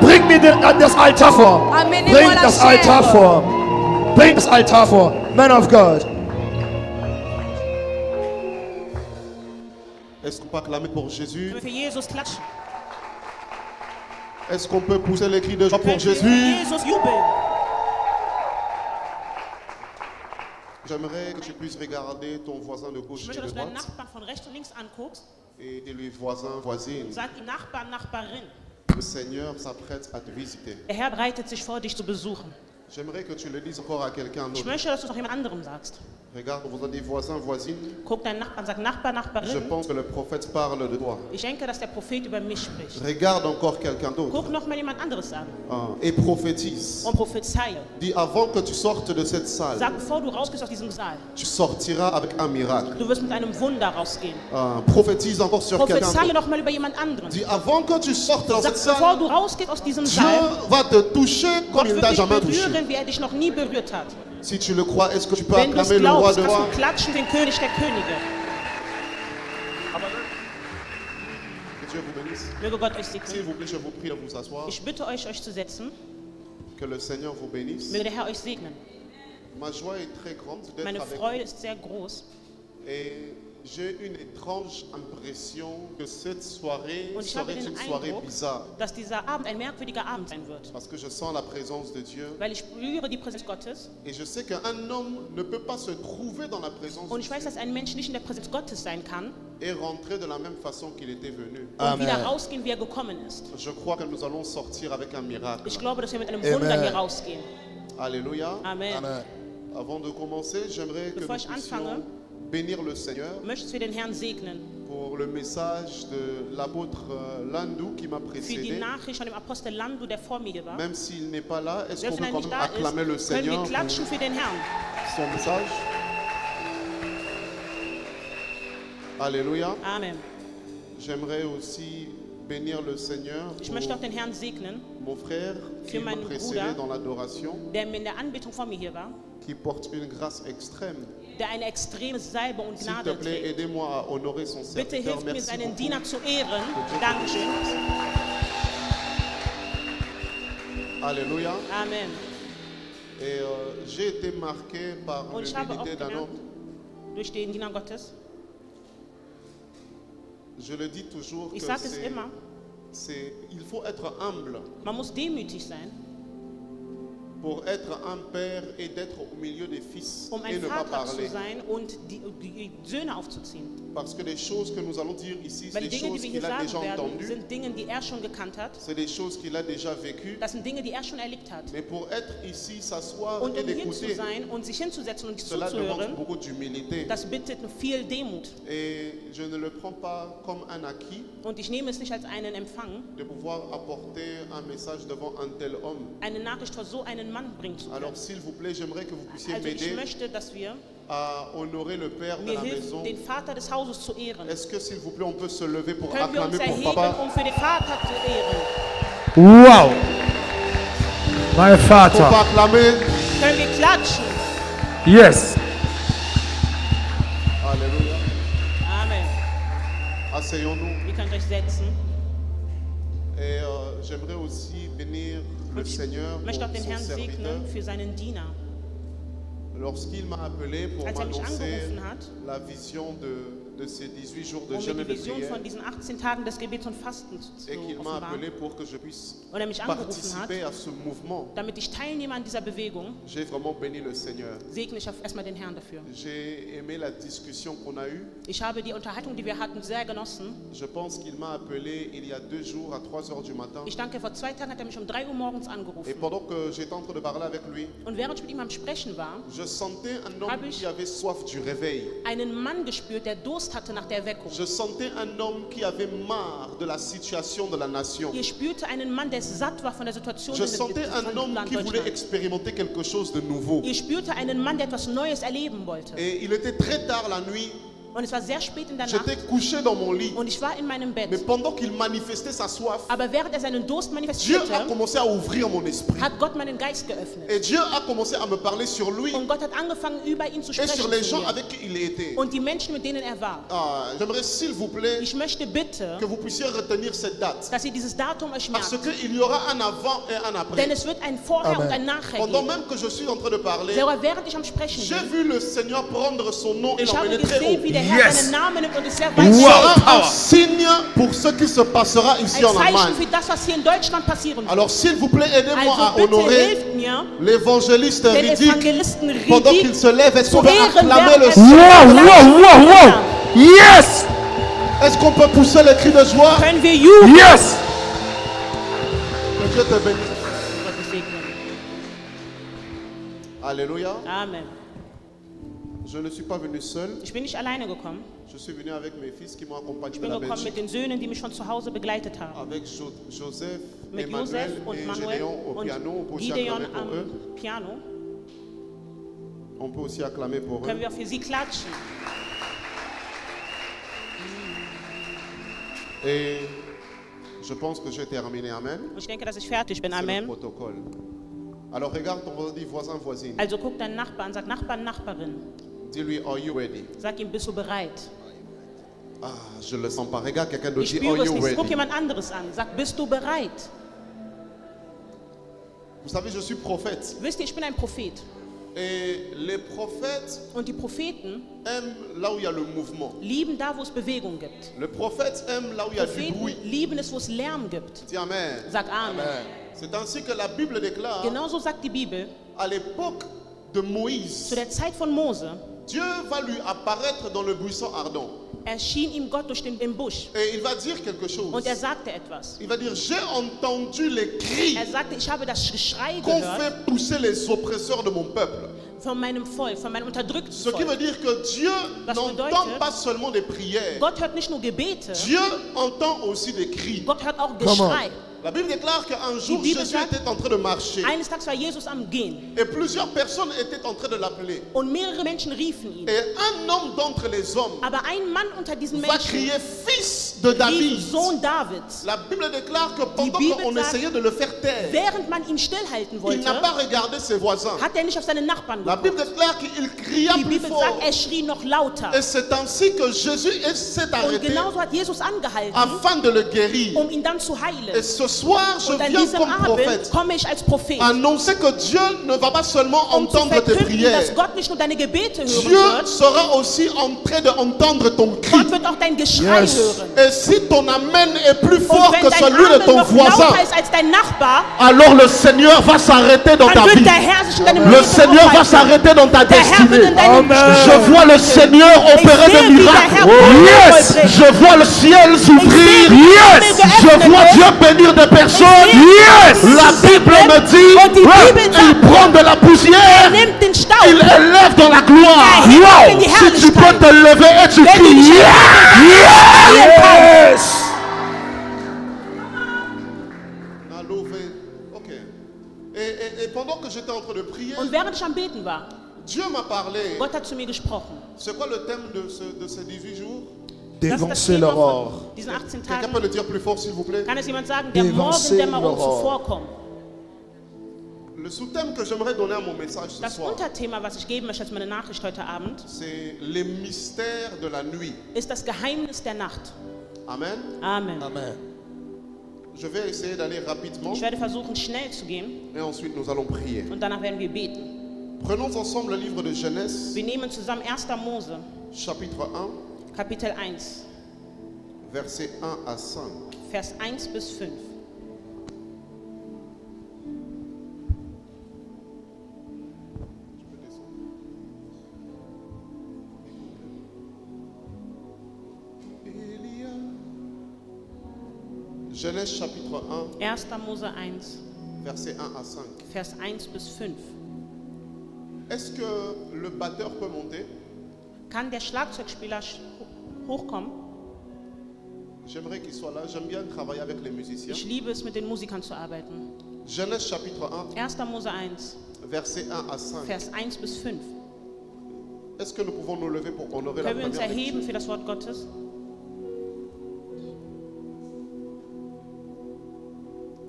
Bring mir das Altar vor. Bring das Altar vor. Bring das Altar vor. Man of God. Est-ce qu'on peut acclamer pour Jésus? Für Jesus klatschen. Est-ce qu'on peut pousser les cris de joie pour Können wir für Jésus? Jesus jubeln. J'aimerais que tu puisses regarder ton voisin de gauche Ich et möchte, de dass du deinen droite Nachbarn von rechts und links anguckst. et dis-lui voisin, voisine. Sag ihm Nachbar, Nachbarin. Le Seigneur s'apprête à te visiter. Der Herr bereitet sich vor, dich zu besuchen. J'aimerais que tu le dises encore à quelqu'un Ich d'autre. möchte, dass du es noch jemand anderem sagst. Regarde, vous avez dit voisin, voisine. Guck deinen Nachbarn, sag Nachbar, Je Nachbarin. pense que le prophète parle de toi. Ich denke, dass der Prophet über mich spricht. Regarde encore quelqu'un d'autre Guck noch mal jemand anderes an et prophétise. und prophezeie. Dis avant que tu sortes de cette salle, Sag, bevor du rausgehst aus diesem Saal, tu sortiras avec un miracle. du wirst mit einem Wunder rausgehen. Prophétise encore sur quelqu'un Prophezeie d'autre. noch mal über jemand anderen. Dis avant que tu sortes dans Sag, cette bevor salle, du rausgehst aus diesem Dieu Saal, va te toucher comme Gott il ne wird t'a dich jamais touché. berühren, wie er dich noch nie berührt hat. Si tu le crois, est-ce que tu peux Wenn du es acclamer le roi glaubst, de kannst rois? du klatschen, den König der Könige. Que Dieu vous bénisse. Möge Gott euch S'il segnen. vous plaît, je vous prie de vous asseoir. Ich bitte euch, euch zu setzen. Que le Seigneur vous bénisse. Möge der Herr euch segnen. Ma joie est très grande d'être Meine avec Freude ist sehr groß. vous. Et j'ai une étrange impression que cette soirée Und ich habe serait den une soirée Eindruck, bizarre. dass dieser Abend ein merkwürdiger Abend sein wird. Parce que je sens la présence de Dieu. Weil ich spüre die Präsenz Gottes. Et je sais qu'un homme ne peut pas se trouver dans la présence Und de ich weiß, Dieu dass ein Mensch nicht in der Präsenz Gottes sein kann et rentrer de la même façon qu'il était venu. und wieder rausgehen, wie er gekommen ist. Je crois que nous allons sortir avec un miracle. Ich glaube, dass wir mit einem Wunder hier rausgehen. Alléluia. Amen. Avant de commencer, j'aimerais que Bevor nous ich anfange, puissions bénir le Seigneur möchtest du den Herrn segnen pour le message de l'apôtre Landou qui m'a für die précédé. Nachricht von dem Apostel Landu, der vor mir war. Même s'il n'est pas là, est-ce qu'on Selbst peut wenn er quand nicht même da acclamer le ist, können Seigneur wir pour klatschen für den Herrn. son message? Alléluia. Amen. J'aimerais aussi bénir le Seigneur Ich möchte auch pour den Herrn segnen, mon frère qui für m'a meinen précédé Bruder, dans l'adoration, der in der Anbetung vor mir hier war, qui porte une grâce extrême. der eine extreme Salbe und S'il te Gnade plaît, trägt. aidez-moi à honorer son Bitte serviteur. hilf mir, Merci seinen beaucoup. Diener zu ehren. Dieu te Dankeschön. Alléluia. Amen. Et j'ai été marqué par Und ich habe auch l'humilité d'un gemerkt, homme. durch den Diener Gottes, Je le dis toujours ich que sage es immer, il faut être humble man muss demütig sein, pour être un père et d'être au milieu des fils et ein ne pas Vater zu parler. sein und die Söhne aufzuziehen. Parce que les choses que nous allons dire ici, c'est Weil die des Dinge, choses die wir qu'il hier a déjà sagen werden, entendues, sind Dinge, die er schon gekannt hat. c'est des choses qu'il a déjà vécues. Das sind Dinge, die er schon erlebt hat. Mais pour être ici, s'asseoir Und et hier zu d'écouter, sein und sich hinzusetzen und cela demande zuzuhören, beaucoup d'humilité. das bittet viel Demut. Et je ne le prends pas comme un acquis Und ich nehme es nicht als einen Empfang, de pouvoir apporter un message devant un tel homme. eine Nachricht vor so einen Mann bringen zu können. Alors s'il vous plaît, j'aimerais que vous puissiez Also ich m'aider möchte, dass wir à honorer le père de mir la hilft, maison. den Vater des Hauses zu ehren. Est-ce que s'il vous plaît, on peut se lever pour Können wir uns acclamer pour erheben, papa? um für den Vater zu ehren? Wow. My On peut Vater. acclamer. Können wir klatschen? Yes. Alléluia. Amen. Asseyons-nous. Ihr könnt euch setzen. Et j'aimerais aussi bénir le Und ich Seigneur möchte auch pour den son Herrn serviteur. segnen für seinen Diener. Lorsqu'il m'a appelé pour Als mich m'annoncer angerufen hat, la vision de ces 18 jours de um mir jeûne et die de Vision prière, von diesen 18 Tagen des Gebets und Fastens zu et qu'il m'a offenbaren, appelé pour que je puisse und er mich angerufen hat, participer à ce mouvement, damit ich teilnehme an dieser Bewegung, j'ai vraiment béni le Seigneur. segne ich erstmal den Herrn dafür. J'ai aimé la discussion qu'on a eue. Ich habe die Unterhaltung, die wir hatten, sehr genossen. Je pense qu'il m'a appelé il y a 2 jours à 3 heures du matin. Ich danke, vor 2 Tagen hat er mich um 3 Uhr morgens Et angerufen. pendant que j'étais en train de parler avec lui, Und während ich mit ihm am Sprechen war, je sentais un homme Habe ich- qui avait soif du réveil. einen Mann gespürt, der Durst hatte nach der Erweckung. Je sentais un homme qui avait marre de la situation de la nation. Ihr spürte einen Mann, der satt war von der Situation Je in sentais un von homme Land qui voulait Deutschland. expérimenter quelque chose de nouveau. Ihr spürte einen Mann, der etwas Neues erleben wollte. Et il était très tard la nuit Und es war sehr spät in der J'étais Nacht. couché dans mon lit. Und ich war in meinem Mais Bett. pendant qu'il manifestait sa soif, Aber während seinen Durst Dieu manifestierte, a commencé à ouvrir mon esprit. hat Gott meinen Geist geöffnet. Et Dieu a commencé à me parler sur lui Und Gott hat angefangen, über ihn zu et sur sprechen. les Zu gens mir. avec qui il était. Und die Menschen, mit denen er war. J'aimerais s'il vous plaît Ich möchte bitte, que vous puissiez retenir cette date. dass ihr dieses Datum euch Parce merkt. qu'il y aura un avant et un après. Denn es wird ein Vorher Amen. und ein Nachher Pendant geben. même que je suis en train de parler, Selber während ich am Sprechen j'ai bin, vu le Seigneur prendre son nom et ich habe l'emmener très gesehen, haut. wie der Herr Yes. seinen Namen nimmt und es sehr Ce weit sera schreibt. un signe pour ce qui se passera ici en Ein Zeichen Allemagne. für das, was hier in Deutschland passieren wird. Alors s'il vous plaît, aidez-moi à Also bitte honorer hilft mir, l'évangéliste den Riddick Evangelisten pendant qu'il Riddick se lève. Est-ce qu'on zu peut Ehren, acclamer während le er Seigneur? Wow. Yes. Est-ce qu'on peut pousser les cris de joie? Können wir jubeln? Yes. Que Dieu te bénisse. Gott dich segnen. Alléluia. Amen. Je ne suis pas venu seul. Ich bin nicht alleine gekommen. Je suis venu avec mes fils qui m'accompagnent Ich de bin la gekommen mit Belgique. den Söhnen, die mich von zu Hause begleitet haben. Avec Joseph, Mit Emmanuel Josef und et Manuel Gédéon au piano. On peut und aussi Gideon acclamer pour eux. am Piano. On peut aussi acclamer pour eux. Können wir auch für sie klatschen. Et je pense que j'ai terminé. Amen. Und ich denke, dass ich fertig bin. C'est le Amen. protocole. Alors regarde ton voisin, voisine. Also guck deinen Nachbarn, sag Nachbarn, Nachbarin. Dis-lui, are you ready? Sag ihm, bist du bereit? Ah, je le sens pas. Regarde quelqu'un d'autre. Ich Dis, spüre are es you nicht. Guck ready? jemand anderes an. Sag, bist du bereit? Vous savez, je suis prophète. Wisst ihr, ich bin ein Prophet. Et les prophètes Und die Propheten aiment là où il y a le mouvement. lieben da, wo es Bewegung gibt. Le prophète aime là où il y a du Propheten bruit. lieben es, wo es Lärm gibt. Dis Amen. Sag Amen. C'est ainsi que la Bible déclare, Genauso sagt die Bibel, à l'époque de zu Moïse, der Zeit von Mose Dieu va lui apparaître dans le buisson ardent. erschien ihm Gott im Busch. Et il va dire quelque chose. Und er sagte etwas. Il va dire, j'ai entendu les cris Er sagte, ich habe das Geschrei qu'ont gehört fait pousser les oppresseurs de mon peuple. von meinem Volk, von meinem unterdrückten Ce qui veut Volk. dire que Dieu Was n'entend bedeutet? pas seulement des prières. Gott hört nicht nur Gebete, Dieu entend aussi des cris. Gott hört auch Come on. Geschrei. La Bible déclare qu'un jour, Bibel Jésus sagt- était en train de marcher. Eines Tages war Jesus am Gehen Et plusieurs personnes étaient en train de l'appeler. und mehrere Menschen riefen ihn. Et un homme d'entre les hommes Aber ein Mann unter diesen va Menschen crier fils de rief David. Sohn Davids. La Bible déclare que pendant Bibel qu'on sagt- essayait de le faire taire, Während man ihn stillhalten il wollte, n'a pas regardé ses voisins. hat er nicht auf seine Nachbarn La Bible geguckt. déclare qu'il cria Die plus Bibel fort. sagt, er schrie noch lauter. Et c'est ainsi que Jésus s'est Und arrêté genauso hat Jesus angehalten, afin de le guérir. um ihn dann zu Et heilen. ce soir, je Und an viens diesem comme Abend prophète komme ich als Prophet, annoncer que Dieu ne va pas seulement um zu entendre tes verkünden, prières. dass Gott nicht nur deine Gebete hören Dieu wird, sera aussi en train d'entendre ton cri. Gott wird auch dein Geschrei Yes. hören. Et si ton amen est plus Und fort wenn que dein celui de Amen ton noch voisin, lauter ist als dein Nachbar, alors le Seigneur va s'arrêter dans ta dann wird vie. der Herr sich in deinem Le Leben Seigneur va aufhalten. s'arrêter dans ta Der Herr wird destinée. in deinem Amen. Je vois le Seigneur opérer sehe, des wie der miracles. Herr Wunder Yes. vollbringt. Je vois le ciel s'ouvrir. wie der Yes. Himmel Je geöffnet vois wird. Dieu bénir des personnes. sehe, Yes. wie La Gott Bible me segnet. dit, Und die Bibel il sagt, prend de la poussière, nimmt den il Staub. élève dans la gloire. Er hebt in die Si tu peux Herrlichkeit. te lever et tu Wenn du cries, dich yes. Yes. Ok. Et pendant que j'étais en train de prier, Und während ich am Beten war, Dieu m'a parlé. Gott hat zu mir gesprochen. C'est quoi le thème de ces 18 jours? Das ist das Dévancer Thema l'aurore. von diesen 18 Quelqu'un peut Tagen. le dire plus fort, s'il vous plaît? Kann es jemand sagen, der Devancer Morgendämmerung l'aurore. zuvorkommen? Le sous-thème que j'aimerais donner à mon message ce Das soir, Unterthema, was ich geben möchte als meine Nachricht heute Abend, c'est les mystères de la nuit. ist das Geheimnis der Nacht. Amen. Amen. Amen. Je vais essayer d'aller rapidement Ich werde versuchen, schnell zu gehen et ensuite nous allons prier. und danach werden wir beten. Prenons ensemble le livre de Genèse, Wir nehmen zusammen 1. Mose, chapitre 1, Kapitel 1, versets 1 à 5. Vers 1 bis 5. Genèse chapitre 1, 1. Mose 1, versets 1 à 5. Vers 1 bis 5. Est-ce que le batteur peut monter? Kann der Schlagzeugspieler hochkommen? J'aimerais qu'il soit là. J'aime bien travailler avec les musiciens. Ich liebe es, mit den Musikern zu arbeiten. Genèse chapitre 1, 1. Mose 1, versets 1 à 5. Vers 1 bis 5. Est-ce que nous pouvons nous lever pour honorer la Können wir uns première erheben lecture? für das Wort Gottes?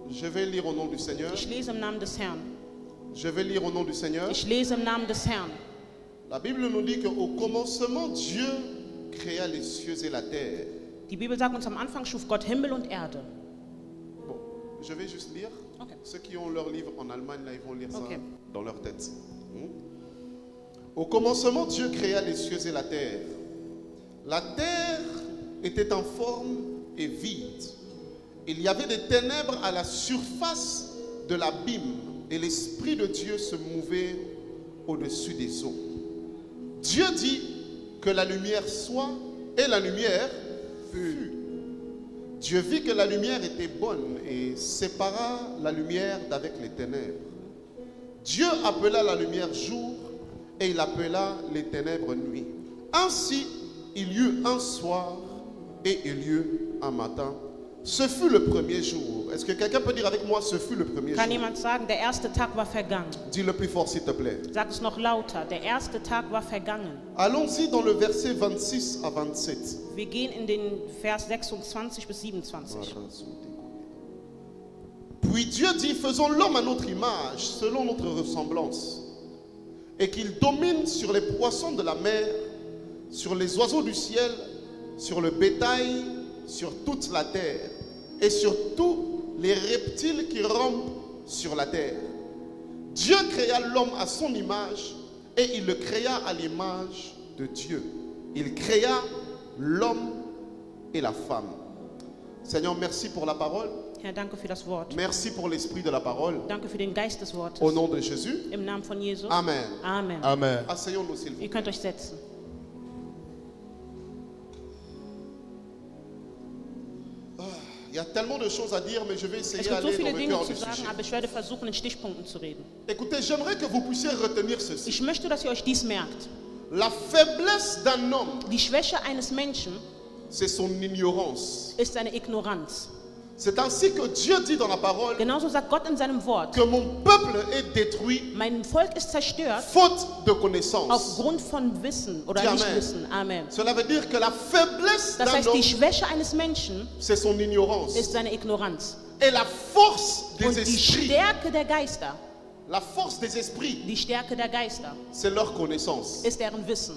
Je vais lire au nom du Seigneur. Ich lese im Namen des Herrn. Je vais lire au nom du Seigneur. Ich lese im Namen des Herrn. La Bible nous dit qu'au commencement, Dieu créa les cieux et la terre. Die Bibel sagt uns, am Anfang schuf Gott Himmel und Erde. Bon, je vais juste lire. Okay. Ceux qui ont leur livre en Allemagne, là, ils vont lire ça Ok. dans leur tête. Au commencement, Dieu créa les cieux et la terre. La terre était en forme et vide. Il y avait des ténèbres à la surface de l'abîme et l'Esprit de Dieu se mouvait au-dessus des eaux. Dieu dit que la lumière soit et la lumière fut. Dieu vit que la lumière était bonne et sépara la lumière d'avec les ténèbres. Dieu appela la lumière jour et il appela les ténèbres nuit. Ainsi, il y eut un soir et il y eut un matin. Ce fut le premier jour. Est-ce que quelqu'un peut dire avec moi, ce fut le premier Kann jour? jemand sagen, der erste Tag war vergangen? Dis le plus fort s'il te plaît. Sag es noch lauter. Der erste Tag war vergangen. Allons-y dans le verset 26 à 27. Wir gehen in den Vers 26 bis 27. Puis Dieu dit, faisons l'homme à notre image, selon notre ressemblance, et qu'il domine sur les poissons de la mer, sur les oiseaux du ciel, sur le bétail, sur toute la terre, et sur tous les reptiles qui rampent sur la terre. Dieu créa l'homme à son image, et il le créa à l'image de Dieu. Il créa l'homme et la femme. Seigneur, merci pour la parole. Herr, danke für das Wort. Merci pour l'esprit de la parole. Danke für den Geist des Wortes. Au nom de Jésus. Im Namen von Jesus. Amen. Amen. Amen. Asseyons-nous, s'il vous plaît. Ihr könnt euch setzen. Il y a tellement de choses à dire, mais je vais essayer Es gibt so d'aller viele dans le Dinge cœur zu du sagen, sujet. aber ich werde versuchen, in Stichpunkten zu reden. Écoutez, j'aimerais que vous puissiez retenir ceci. Ich möchte, dass ihr euch dies merkt. La faiblesse d'un homme, Die Schwäche eines Menschen c'est son ignorance. ist seine Ignoranz. C'est ainsi que Dieu dit dans la parole Genauso sagt Gott in seinem Wort, que mon peuple est détruit mein Volk ist zerstört faute de connaissance. aufgrund von Wissen oder Dis Amen. Nichtwissen. Amen. Cela veut dire que la faiblesse Das d'un heißt, homme, die Schwäche eines Menschen c'est son ignorance. ist seine Ignoranz. Et la force Und des die esprits, Stärke der Geister, la force des esprits, die Stärke der Geister c'est leur connaissance. ist deren Wissen.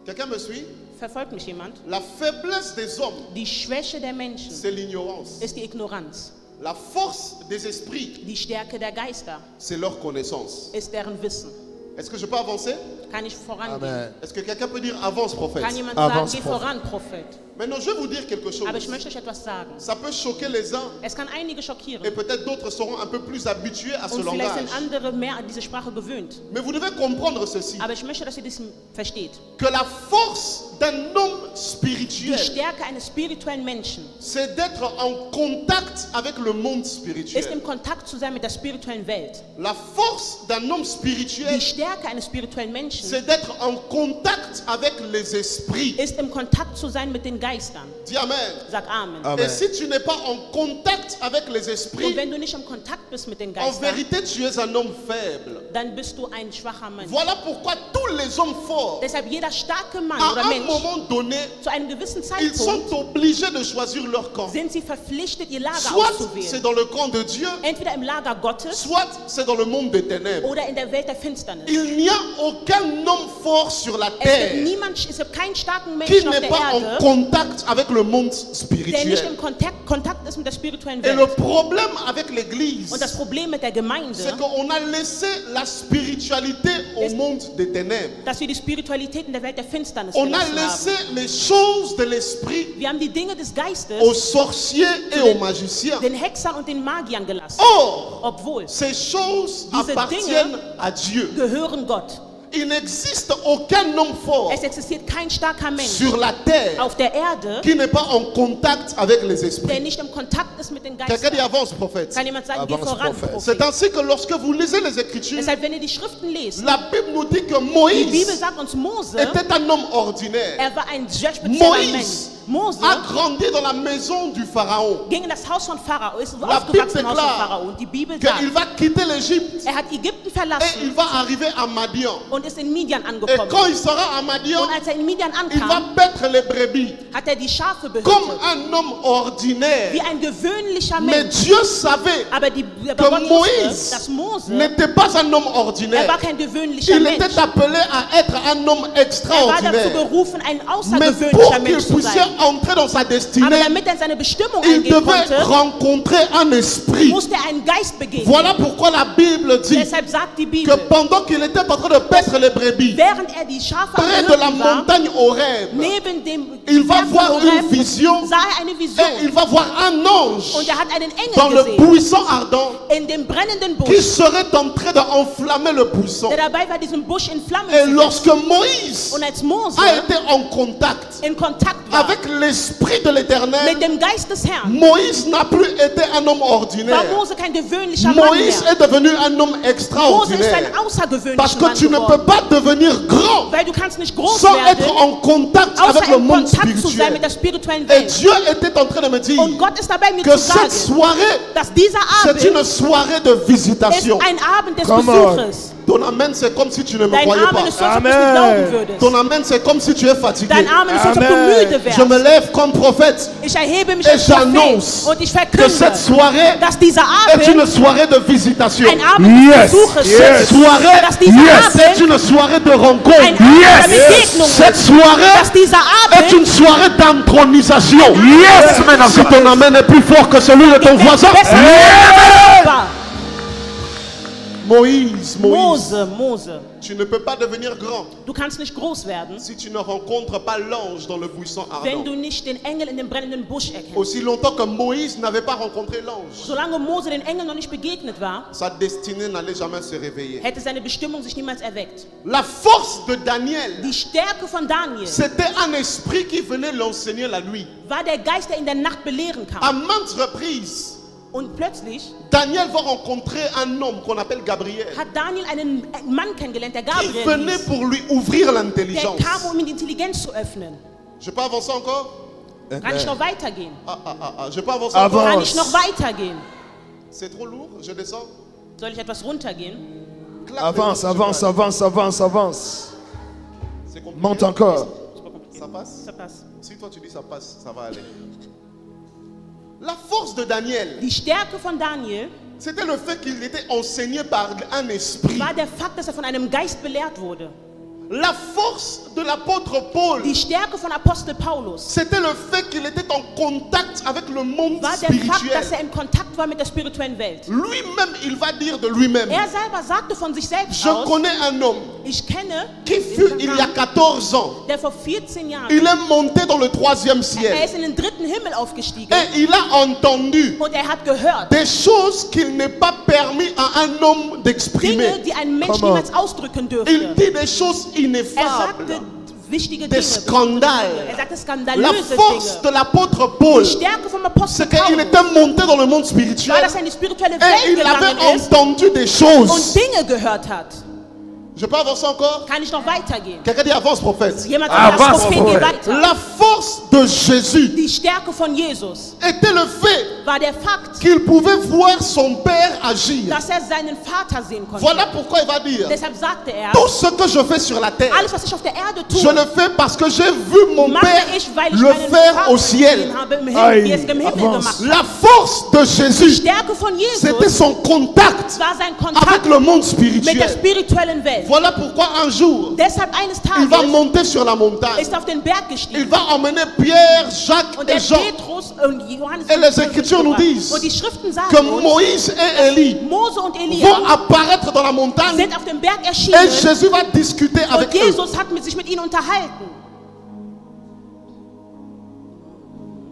Quelqu'un me suit? Verfolgt mich jemand? La faiblesse des hommes, Die Schwäche der Menschen c'est l'ignorance. ist die Ignoranz. La force des esprits, Die Stärke der Geister c'est leur connaissance. ist deren Wissen. Est-ce que je peux avancer? Kann ich vorangehen? Amen. Est-ce que quelqu'un peut dire avance, prophète? Kann jemand sagen, Avance, geh Prophet. voran, Prophet? Maintenant, je vais vous dire quelque chose. Aber ich möchte euch etwas sagen. Ça peut choquer les uns Es kann einige schockieren. et peut-être d'autres seront un peu plus habitués à ce Und vielleicht langage. sind andere mehr an diese Sprache gewöhnt. Mais vous devez comprendre ceci, Aber ich möchte, dass ihr das versteht. que la force d'un homme Die spirituel, Stärke eines spirituellen Menschen c'est d'être en contact avec le monde ist spirituel. im Kontakt zu sein mit der spirituellen Welt. La force d'un homme spirituel, Die Stärke eines spirituellen Menschen c'est d'être en contact avec les esprits. ist im Kontakt zu sein mit den Geistern. Dis Amen. Sag Amen. Amen. Et si tu n'es pas en contact avec les Und esprits, wenn du nicht im Kontakt bist mit den en Geistern, vérité, tu es un homme faible. dann bist du ein schwacher Mensch. Voilà pourquoi tous les hommes forts, Deshalb jeder starke Mann à oder un Mensch, moment donné, zu einem gewissen ils sont Zeitpunkt obligés de choisir leur camp. sind sie verpflichtet, ihr Lager Soit c'est auszuwählen. dans le camp de Dieu, Entweder im Lager Gottes soit c'est dans le monde des ténèbres. oder in der Welt der Finsternis. Il n'y a aucun homme fort sur la Es gibt terre es gibt keinen starken qui Menschen auf n'est der pas en Erde, contact avec le monde der nicht spirituel. im Kontakt ist mit der spirituellen Et le Welt. problème avec l'église, Und das Problem mit der Gemeinde, c'est qu'on a laissé la spiritualité au monde des ténèbres. dass wir die Spiritualität in der Welt der Finsternis On a gelassen laissé haben. les choses de l'esprit Wir haben die Dinge des Geistes aux sorciers et aux magiciens. den Hexern und den Magiern gelassen. Or, Obwohl, ces choses Diese appartiennent Dinge à Dieu. gehören Gott. Il n'existe aucun homme fort Es existiert kein starker Mensch sur la terre auf der Erde, qui n'est pas en contact avec les der esprits. nicht im Kontakt ist mit den Quelqu'un dit Geistern. avance, prophète. Kann jemand sagen, geh Avance, voran, Prophet. C'est Prophet. ainsi que lorsque vous lisez les Écritures, Deshalb, wenn ihr die Schriften lest, la Bible nous dit que die Bibel Moïse sagt uns, Mose, était un homme ordinaire. er war ein sehr spezieller Mensch. Moïse Mose a grandi dans la maison du Pharaon. ging in das Haus von Pharao, ist La aufgewachsen im Bible Haus von déclare Pharao. Und die Bibel sagt, qu'il va quitter l'Égypte hat Ägypten et verlassen il va arriver à Madian. und ist in Midian Et angekommen. quand il sera à Madian, Und als in Midian il va ankam, paître les brebis hat die Schafe behütet. comme un homme ordinaire. Wie ein gewöhnlicher Mais Mensch. Dieu savait Aber que Gott wusste, Moïse dass Mose, n'était pas un homme ordinaire. war kein gewöhnlicher Il Mensch. était appelé à être un homme War dazu extraordinaire. berufen, ein Mais außergewöhnlicher pour qu'il Mensch zu puisse sein. entrer dans sa Aber destinée, damit er in seine Bestimmung il eingehen devait konnte, rencontrer un esprit. musste er einen Geist begegnen. Voilà pourquoi la Bible dit Deshalb sagt die que Bibel, pendant qu'il était en train de paître les brebis, während er die Schafe am près de la Behüten war, montagne Horeb, neben dem il va Berg voir Horeb, une vision sah er eine Vision. et il va voir un ange Und er hat einen dans Engel le gesehen, buisson ardent in dem brennenden qui Busch, serait en train d'enflammer le buisson. der dabei war, diesen Busch in Flammen Et zu lorsque setzen. Moïse Und als Mose a été en contact in Kontakt war avec l'esprit de l'Éternel, mit dem Geist des Herrn, Moïse n'a plus été un homme war ordinaire. Mose kein gewöhnlicher Mann Moïse mehr. est devenu un homme Mose ist extraordinaire. ein Parce außergewöhnlicher que Mann tu ne peux geworden. pas devenir grand Weil du kannst nicht groß sans werden, être en contact außer avec le in monde Kontakt zu sein spirituel. mit der spirituellen Et Welt. Dieu était en train de me dire Und Gott ist dabei, mir que zu cette sagen, soirée, dass dieser c'est une Abend soirée de ist visitation. ein Abend des Come on. Besuches. Ton amen, c'est comme si tu ne me Dein croyais Amen pas. ist so, als ob du Amen. nicht glauben würdest. Ton amen, c'est comme si tu es fatigué. Dein Amen ist so, als ob du Amen. müde Je me wärst. lève comme prophète Ich erhebe mich et als Prophet j'annonce und ich que verkünde, cette soirée dass dieser est une Abend soirée de visitation. ein Abend des Yes. Besuches Yes. ist. Cette soirée, Dass dieser c'est Abend une soirée de ein rencontre. Abend der Begegnung Cette ist. soirée Dass dieser est Abend une soirée d'entronisation. Yes, man of Si God. ton amen est plus fort que celui de ton voisin. besser war. Moïse, Mose, tu ne peux pas devenir grand du kannst nicht groß werden, si tu ne rencontres pas l'ange dans le buisson wenn ardent. du nicht den Engel in dem brennenden Busch erkennst. Aussi longtemps que Moïse n'avait pas rencontré l'ange, Solange Mose den Engel noch nicht begegnet war, sa destinée n'allait jamais se réveiller. hätte seine Bestimmung sich niemals erweckt. La force de Daniel, Die Stärke von Daniel c'était un esprit qui venait l'enseigner la nuit. war der Geist, der in der Nacht belehren À kann. maintes reprises, Und plötzlich Daniel va rencontrer un homme qu'on appelle Gabriel. hat Daniel einen Mann kennengelernt, der Qui Gabriel venait hieß. pour lui ouvrir Der l'intelligence. kam, um ihm die Intelligenz zu öffnen. Je peux avancer encore? Kann ich noch weitergehen? Je peux avancer Avant. encore? Kann ich noch weitergehen? C'est trop lourd, je descends. Soll ich etwas runtergehen? Claque Avance, les mains, avance, je peux avance, avance, avance. aller. C'est compliqué. Monte encore. C'est pas compliqué. Ça passe? Ça passe. Si toi tu dis ça passe, ça va aller. La force de Daniel, Die Stärke von Daniel c'était le fait qu'il était enseigné par un esprit. war der Fakt, dass er von einem Geist belehrt wurde. La force de l'apôtre Paul, Die Stärke von Apostel Paulus c'était le fait qu'il était en contact avec le monde war der Fakt, spirituel. dass er in Kontakt war mit der spirituellen Welt. Lui-même, il va dire de lui-même, Er selber sagte von sich selbst je aus, connais un homme ich kenne qui fut il y a 14 ans. der vor 14 Jahren, Il est monté dans le 3e er ciel. ist in den 3. Himmel aufgestiegen Et il a entendu und er hat gehört des choses qu'il n'est pas permis à un homme d'exprimer. Dinge, die ein Mensch Come on. niemals ausdrücken Il dürfte. dit des choses Er ineffables. sagte wichtige Des Dinge. scandales. Er sagte La skandalöse force Dinge. de l'apôtre Paul, Die Stärke vom Apostel c'est qu'il Paulus était monté dans le monde war, spirituel dass er in die spirituelle et Welt il avait gegangen ist entendu des und choses. Dinge gehört hat. Je peux avancer encore? Kann ich noch weitergehen? Quelqu'un dit avance, prophète. Jemand Ah, sagt, was, Prophet, geh Prophet? weiter. La force de Jésus Die Stärke von Jesus était le fait war der Fakt, qu'il pouvait voir son Père agir. dass er seinen Vater sehen konnte. Voilà pourquoi il va dire, Deshalb sagte er, tout ce que je fais sur la terre, alles, was ich auf der Erde je tue, le fais parce que j'ai vu mon mache Père ich, weil ich le meinen faire Vater au ciel. gesehen habe im Aïe, Himmel, wie es im Himmel avance. gemacht hat. La force de Die Jésus, Stärke von c'était Jesus son contact war sein avec Kontakt le monde mit der spirituel. spirituellen Welt. Voilà pourquoi un jour, Deshalb eines il va Tages monter sur la montagne. ist er auf den Berg Il gestiegen. va emmener Pierre, Jacques Und et der Jean. Petrus und Johannes Et les Écritures nous disent und die Schriften Que sagen uns, Moïse et Élie Mose und vont Elia apparaître dans la montagne sind auf dem Berg et erschienen Jésus va discuter und avec eux. Jesus hat sich mit ihnen unterhalten.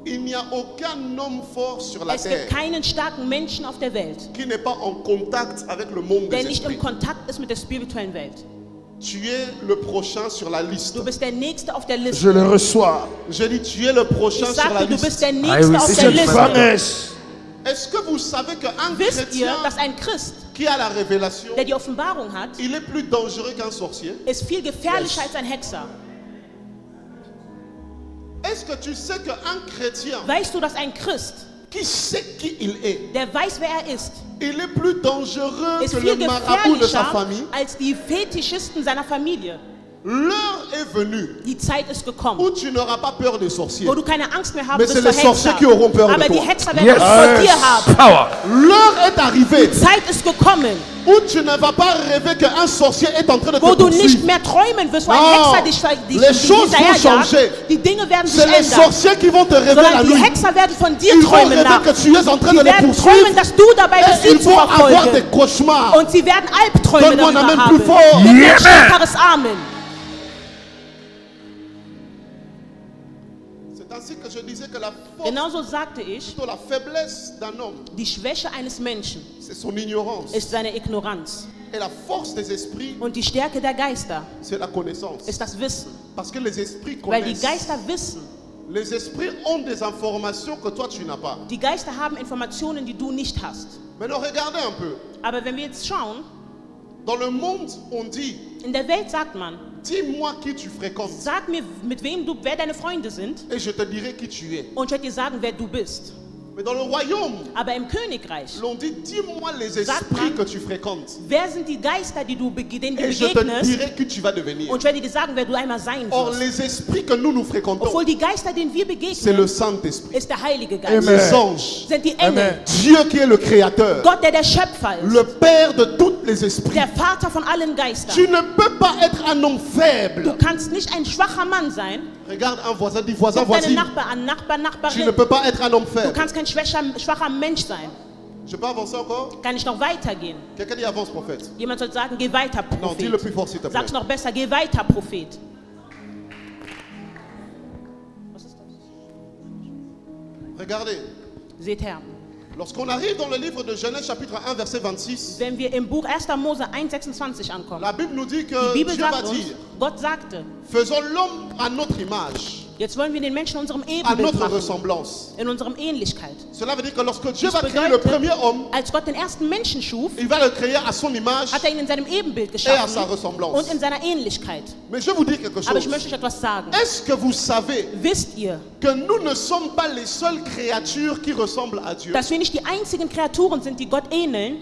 Il n'y a aucun homme fort sur la Es terre gibt keinen starken Menschen auf der Welt, qui n'est pas en contact avec le monde der des nicht im esprits. Kontakt ist mit der spirituellen Welt. Tu es le prochain sur la liste. Du bist der Nächste auf der Je Liste. le reçois. Je dis, tu es le prochain Ich sur la sagte, du liste. bist der Nächste auf Je der prends Liste. es. Est-ce que vous savez qu'un Wisst ihr, chrétien dass ein Christ, qui a la révélation, der die Offenbarung hat, il est plus dangereux qu'un sorcier? ist viel gefährlicher als ein Hexer? Est-ce que tu sais qu'un chrétien Weißt du, dass ein Christ, qui sait qui il est, der weiß, wer er ist, il est plus dangereux ist que viel le marabout de sa gefährlicher famille? als die Fetischisten seiner Familie. L'heure est venue Die Zeit ist gekommen, où tu n'auras pas peur des sorciers. wo du keine Angst mehr haben Mais wirst c'est vor les sorciers Hexern. qui auront peur de Aber die toi. Hexer werden Angst vor dir haben. Power. L'heure est arrivée Die Zeit ist gekommen, où tu ne vas pas rêver qu'un sorcier est en train de te wo du nicht poursuivre. mehr träumen wirst, wo ein Non. Hexer dich Les choses vont hinterherjagt. changer. Die Dinge werden sich C'est les ändern. sorciers qui vont te rêver la Sondern die nuit. Hexer werden von dir Ils vont träumen rêver nach. que tu es en train Die de les werden poursuivre. träumen, dass du dabei bist, Et sie ils zu vont avoir des verfolgen. cauchemars. Und sie werden Albträume Donne-moi darüber un amen haben. plus fort. Gib mir Yeah, ein stärkeres Amen. C'est ainsi que je disais que la force, Genauso sagte ich, plutôt la faiblesse d'un homme, die Schwäche eines Menschen c'est son ignorance. ist seine Ignoranz. Et la force des esprits, Und die Stärke der Geister c'est la connaissance. ist das Wissen. Parce que les esprits Weil die connaissent. Geister wissen. Les esprits ont des informations que toi tu n'as pas. Die Geister haben Informationen, die du nicht hast. Maintenant, regardez un peu. Aber wenn wir jetzt schauen, Dans le monde, on dit, in der Welt sagt man, dis-moi qui tu fréquentes sag mir, wer deine Freunde sind, et je te dirai qui tu es. und ich werde dir sagen, wer du bist. Mais dans le royaume, Aber im Königreich, l'on dit, dis-moi les Sagt esprits man, que tu fréquentes wer sind die Geister, denen du et je te begegnest, dirai qui tu vas devenir. und ich werde dir sagen, wer du einmal sein Or, wirst. les esprits que nous fréquentons, Obwohl die Geister, denen wir c'est le begegnen, Saint-Esprit. ist der Heilige Geist. Les anges, Sind die Engel. Amen. Dieu qui est le Créateur, Gott, der Schöpfer ist. le Père de tous les esprits. Der Vater von allen Geistern. Tu ne peux pas être un homme Du faible. kannst nicht ein schwacher Mann sein. Regarde un voisin, dis voisin, Guck deinen voisine. Nachbar an, Nachbar, Tu ne Nachbarin. peux pas être un homme Du faible. kannst kein schwacher Mensch sein. Je peux avancer encore? Kann ich noch weitergehen? Quelqu'un dit avance, prophète. Jemand soll sagen, geh weiter, Non, dis le plus Prophet. fort s'il te plaît. Sag's noch besser, geh weiter, Prophet. Was ist das? Regardez, Seht her, lorsqu'on arrive dans le livre de Genèse chapitre 1 verset 26, wenn wir im Buch 1. Mose 1,26 ankommen, la Bible nous dit que die Bibel Dieu va sagt uns, dire, Gott sagte, faisons l'homme à notre image, jetzt wollen wir den Menschen in unserem à Ebenbild notre machen, ressemblance. in unserem Ähnlichkeit. Cela veut dire que lorsque Dieu Das va créer le bedeutet, premier homme, als Gott den ersten Menschen schuf, il va le créer à son image. hat er ihn in seinem Ebenbild Et à sa geschaffen ressemblance. und in seiner Ähnlichkeit. Mais je vais vous dire quelque Aber ich chose. möchte euch etwas sagen. Est-ce que vous savez Wisst ihr, que nous ne sommes pas les seules créatures qui ressemblent à Dieu? dass wir nicht die einzigen Kreaturen sind, die Gott ähneln?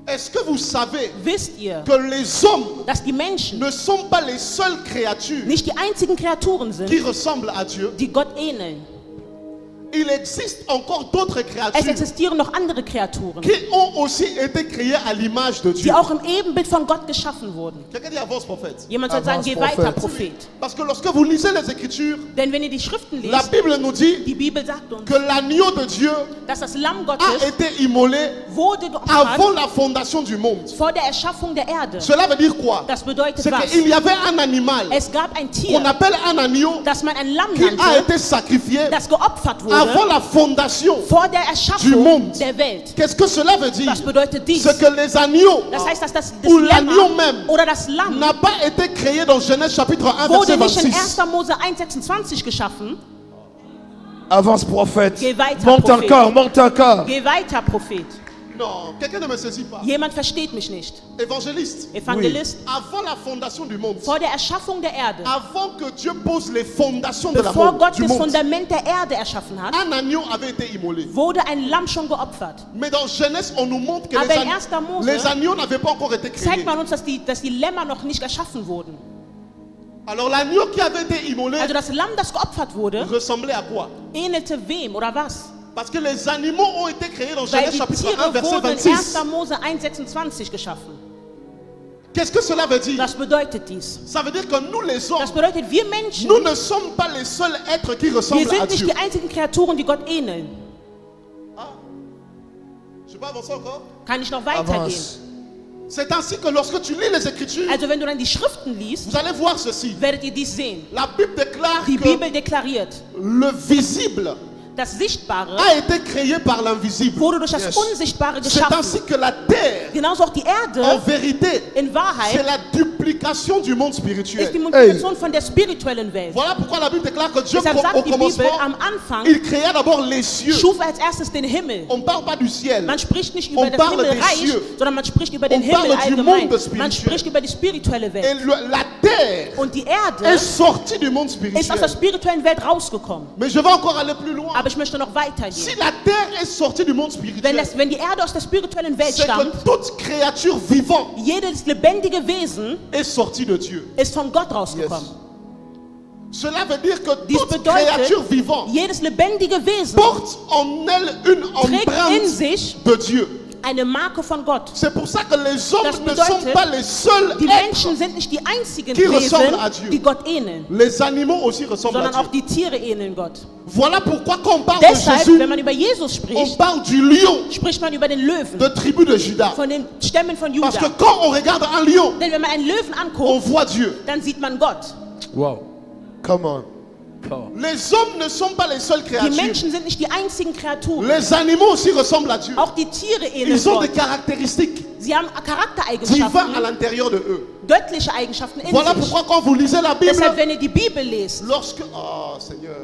Est-ce que vous savez Wisst ihr, que les hommes dass die Menschen ne sont pas les seules créatures nicht die einzigen Kreaturen qui sind, ressemblent à Dieu? die Gott ähneln? Il existe encore d'autres Es créatures existieren noch andere Kreaturen, qui ont aussi été créées à l'image de Dieu. die auch im Ebenbild von Gott geschaffen wurden. Quelqu'un dit avance, prophète. Jemand soll sagen, Avance, geh Prophet. weiter, Prophet. Parce que lorsque vous lisez les Écritures, Denn wenn ihr die Schriften la lest, Bible nous dit die Bibel sagt uns, que l'agneau de Dieu dass das Lamm a Gottes été immolé wurde geopfert avant la fondation du monde. vor der Erschaffung der Erde. Cela veut dire quoi? Das bedeutet C'est was? qu'il y avait un animal Es gab ein qu'on Tier, appelle un agneau das man ein Lamm qui a nannte, été sacrifié das geopfert avant wurde la fondation. vor der Du Erschaffung monde. der Welt. Qu'est-ce que cela veut dire? Das bedeutet dies. C'est que les agneaux Das heißt, dass das ou l'agneau Lämmer même oder das Lamm n'a pas été créé dans Genèse chapitre 1 wurde verset nicht in 26. 1. Mose 1,26 geschaffen. Avance, prophète. Geh weiter, Monte Prophet. encore, monte encore. Geh weiter, Prophet. Non, quelqu'un ne me saisit pas. Jemand versteht mich nicht. Évangéliste, Evangelist, avant la fondation du monde, vor der Erschaffung der Erde, avant que Dieu pose les fondations de la bevor monde, Gott du das monde, Fundament der Erde erschaffen hat, un agneau avait été immolé. wurde ein Lamm schon geopfert. Mais dans Genèse, on nous montre que Aber in 1. Mose les agneaux n'avaient pas encore été créés. zeigt man uns, dass die Lämmer noch nicht erschaffen wurden. Alors l'agneau qui avait été immolé Also das Lamm, das geopfert wurde, ressemblait à quoi? ähnelte wem oder was? Parce que les animaux ont été créés dans Weil Genèse die chapitre 1 Tiere verset wurden in 26. 1. Mose 1,26 geschaffen. Qu'est-ce que cela veut dire? Das bedeutet dies. Ça veut dire que nous les hommes, Das bedeutet, wir Menschen, nous ne sommes pas les seuls êtres qui wir ressemblent à sind nicht Dieu. die einzigen Kreaturen, die Gott ähneln. Je peux avancer encore? Kann ich noch weitergehen? Avance. C'est ainsi que lorsque tu lis les Écritures, Also wenn du dann die Schriften liest, vous allez voir ceci. werdet ihr dies sehen. La Bible déclare Die que Bibel deklariert, le visible das Sichtbare a été créé par l'invisible. wurde durch das Yes. Unsichtbare C'est ainsi geschaffen. que la terre, Genauso auch die en Erde, vérité, in c'est Wahrheit, la multiplication du monde ist spirituel. die Multiplikation von der spirituellen Welt. Voilà pourquoi la Bible déclare que Dieu, Deshalb au sagt die Bibel, commencement, am Anfang il créa d'abord les cieux. schuf er als erstes den Himmel. On ne parle pas du ciel. Man spricht nicht On über das parle des Himmelreich, cieux. sondern man spricht über den On parle Himmel du allgemein. monde spirituel. Man spricht über die spirituelle Et Welt. la terre Und die est Erde sortie du monde ist aus der spirituel. spirituellen Welt rausgekommen. Mais je vais encore aller plus loin. Aber ich möchte noch Si weitergehen. la terre est sortie du monde spirituel, Wenn die Erde aus der spirituellen Welt c'est stammt, que toute créature vivante jedes lebendige Wesen est sortie de Dieu. ist von Gott rausgekommen. Cela veut dire que Dies toute bedeutet, créature vivante jedes lebendige Wesen porte en elle une trägt in empreinte sich de Dieu. eine Marke von Gott. C'est pour ça que les hommes Das ne sont bedeutet, pas les seuls Die êtres. Menschen sind nicht die einzigen qui ressemblent Wesen, à Dieu. die Gott ähneln, Les animaux aussi ressemblent à sondern auch Dieu. die Tiere ähneln Gott. Voilà pourquoi quand on parle de Deshalb, Jésus, wenn man über Jesus on spricht, parle du lion spricht man über den Löwen, de tribu de Juda. von den Stämmen von Parce que Juda. quand on regarde un lion, Denn wenn man einen Löwen on anguckt, voit Dieu. dann sieht man Gott. Wow. Come on. Power. Les hommes ne sont pas les seules Die créatures. Menschen sind nicht die einzigen Kreaturen. Les animaux aussi ressemblent à Dieu. Auch die Tiere ähneln Ils ont des Gott. caractéristiques Sie haben divines à Charaktereigenschaften, l'intérieur de eux. göttliche Eigenschaften in Voilà sich. pourquoi quand vous lisez la Bible, Deshalb, wenn ihr die Bibel lest, lorsque... Oh Seigneur.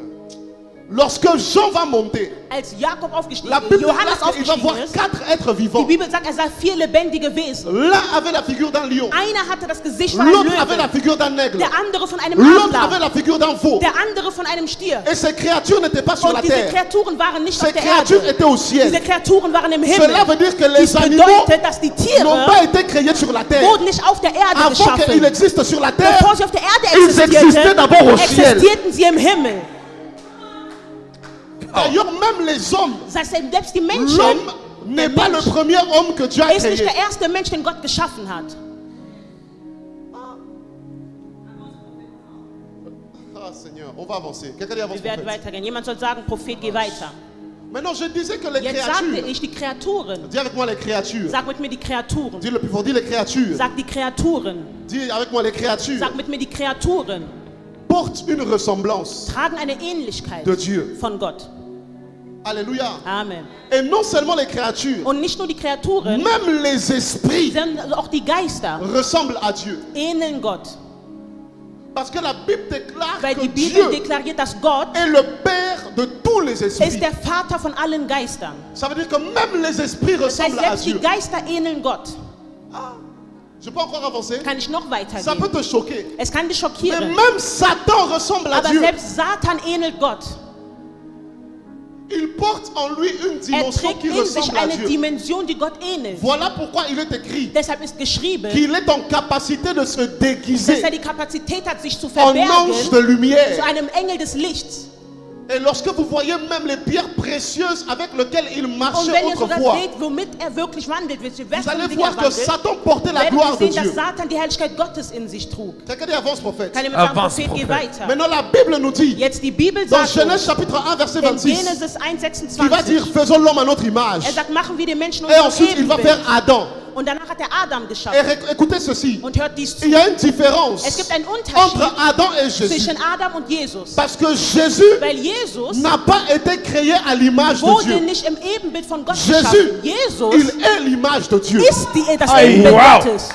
Lorsque Jean va monter, als Jakob aufgestiegen la ist, Bible Johannes dit qu'il va voir aufgestiegen ist, 4 êtres die vivants. Bibel sagt, er sah 4 lebendige Wesen. L'un avait la figure d'un lion. Einer hatte das Gesicht von einem L'autre avait la Löwen, figure d'un aigle. der andere von einem L'autre avait Adler, la figure d'un veau. der andere von einem Stier. Et ces créatures n'étaient pas sur Und la diese terre. Kreaturen waren nicht Ces auf der créatures Erde. étaient au ciel. Diese Kreaturen waren im Cela Himmel. veut dire que Dies les animaux bedeutet, dass die n'ont Tiere pas été créés sur la terre. wurden nicht auf der Erde Avant qu'ils geschaffen. existent sur la terre, Bevor sie auf der Erde ils existaient d'abord au ciel. existierten sie im Himmel. D'ailleurs, même les hommes, Das heißt, selbst die Menschen, l'homme n'est pas le premier homme que Dieu a ist nicht créé. der erste Mensch, den Gott geschaffen hat. Ah Seigneur, on va avancer. Quelqu'un dit avance, Wir werden prophète. weitergehen. Jemand soll sagen, Prophet, geh weiter. Maintenant, je disais que les Jetzt sagte créatures, ich, die Kreaturen. dis avec moi les créatures. Sag mit mir die Kreaturen. Dis le plus fort, dis les créatures. Sag die Kreaturen. Dis avec moi les créatures. Sag mit mir die Kreaturen. Portent une ressemblance Tragen eine Ähnlichkeit de Dieu. von Gott. Alléluia. Amen. Et non seulement les créatures, Und nicht nur die Kreaturen, même les esprits sondern auch die Geister ressemblent à Dieu. ähneln Gott. Parce que la Bible déclare Weil que die Bibel Dieu deklariert, dass Gott est le Père de tous les esprits. ist der Vater von allen Geistern. Ça veut dire que même les esprits Das heißt, ressemblent à selbst die Dieu. Geister ähneln Gott. Je peux encore avancer? Kann ich noch Ça peut weitergehen? te choquer. Es kann dich Mais schockieren. même Satan ressemble à Aber Dieu. selbst Satan ähnelt Gott. Il porte en lui une Er dimension trägt qui in sich ressemble à eine Dieu. Dimension, die Gott ähnelt. Voilà pourquoi il est écrit Deshalb ist geschrieben, qu'il est en capacité de se dass déguiser er die Kapazität hat, sich zu en ange de verbergen lumière. zu einem Engel des Lichts. Et lorsque vous voyez même les pierres précieuses avec lesquelles il Und marchait wenn ihr sogar autrefois, seht, womit er wirklich wandelt, welche vous wertvollen allez Dinge voir er que wandelt, Satan portait la werdet gloire ihr de sehen, dass Dieu. Satan die Herrlichkeit Gottes in sich trug. Quelqu'un dit avance, prophète. Kann jemand sagen, Avance, Prophet, geh Prophet. weiter. Maintenant, la Bible nous dit, Jetzt die Bibel dans sagt Genèse uns, chapitre 1, verset in 26, Genesis il va dire 1,26, faisons l'homme à notre image. er sagt, machen wir den Menschen Et unser ensuite, il va Ebenbild. faire Adam. Und danach hat er Adam Et geschaffen. écoutez ceci. Und hört dies zu. Il y a une différence Es gibt einen entre Unterschied Adam et Jésus. zwischen Adam und Jesus. Parce que Jésus Weil Jesus n'a pas été créé à l'image de wurde Dieu. nicht im Ebenbild von Gott Jésus, geschaffen. il Jesus est l'image de Dieu. ist das Ei, Ebenbild wow. Gottes.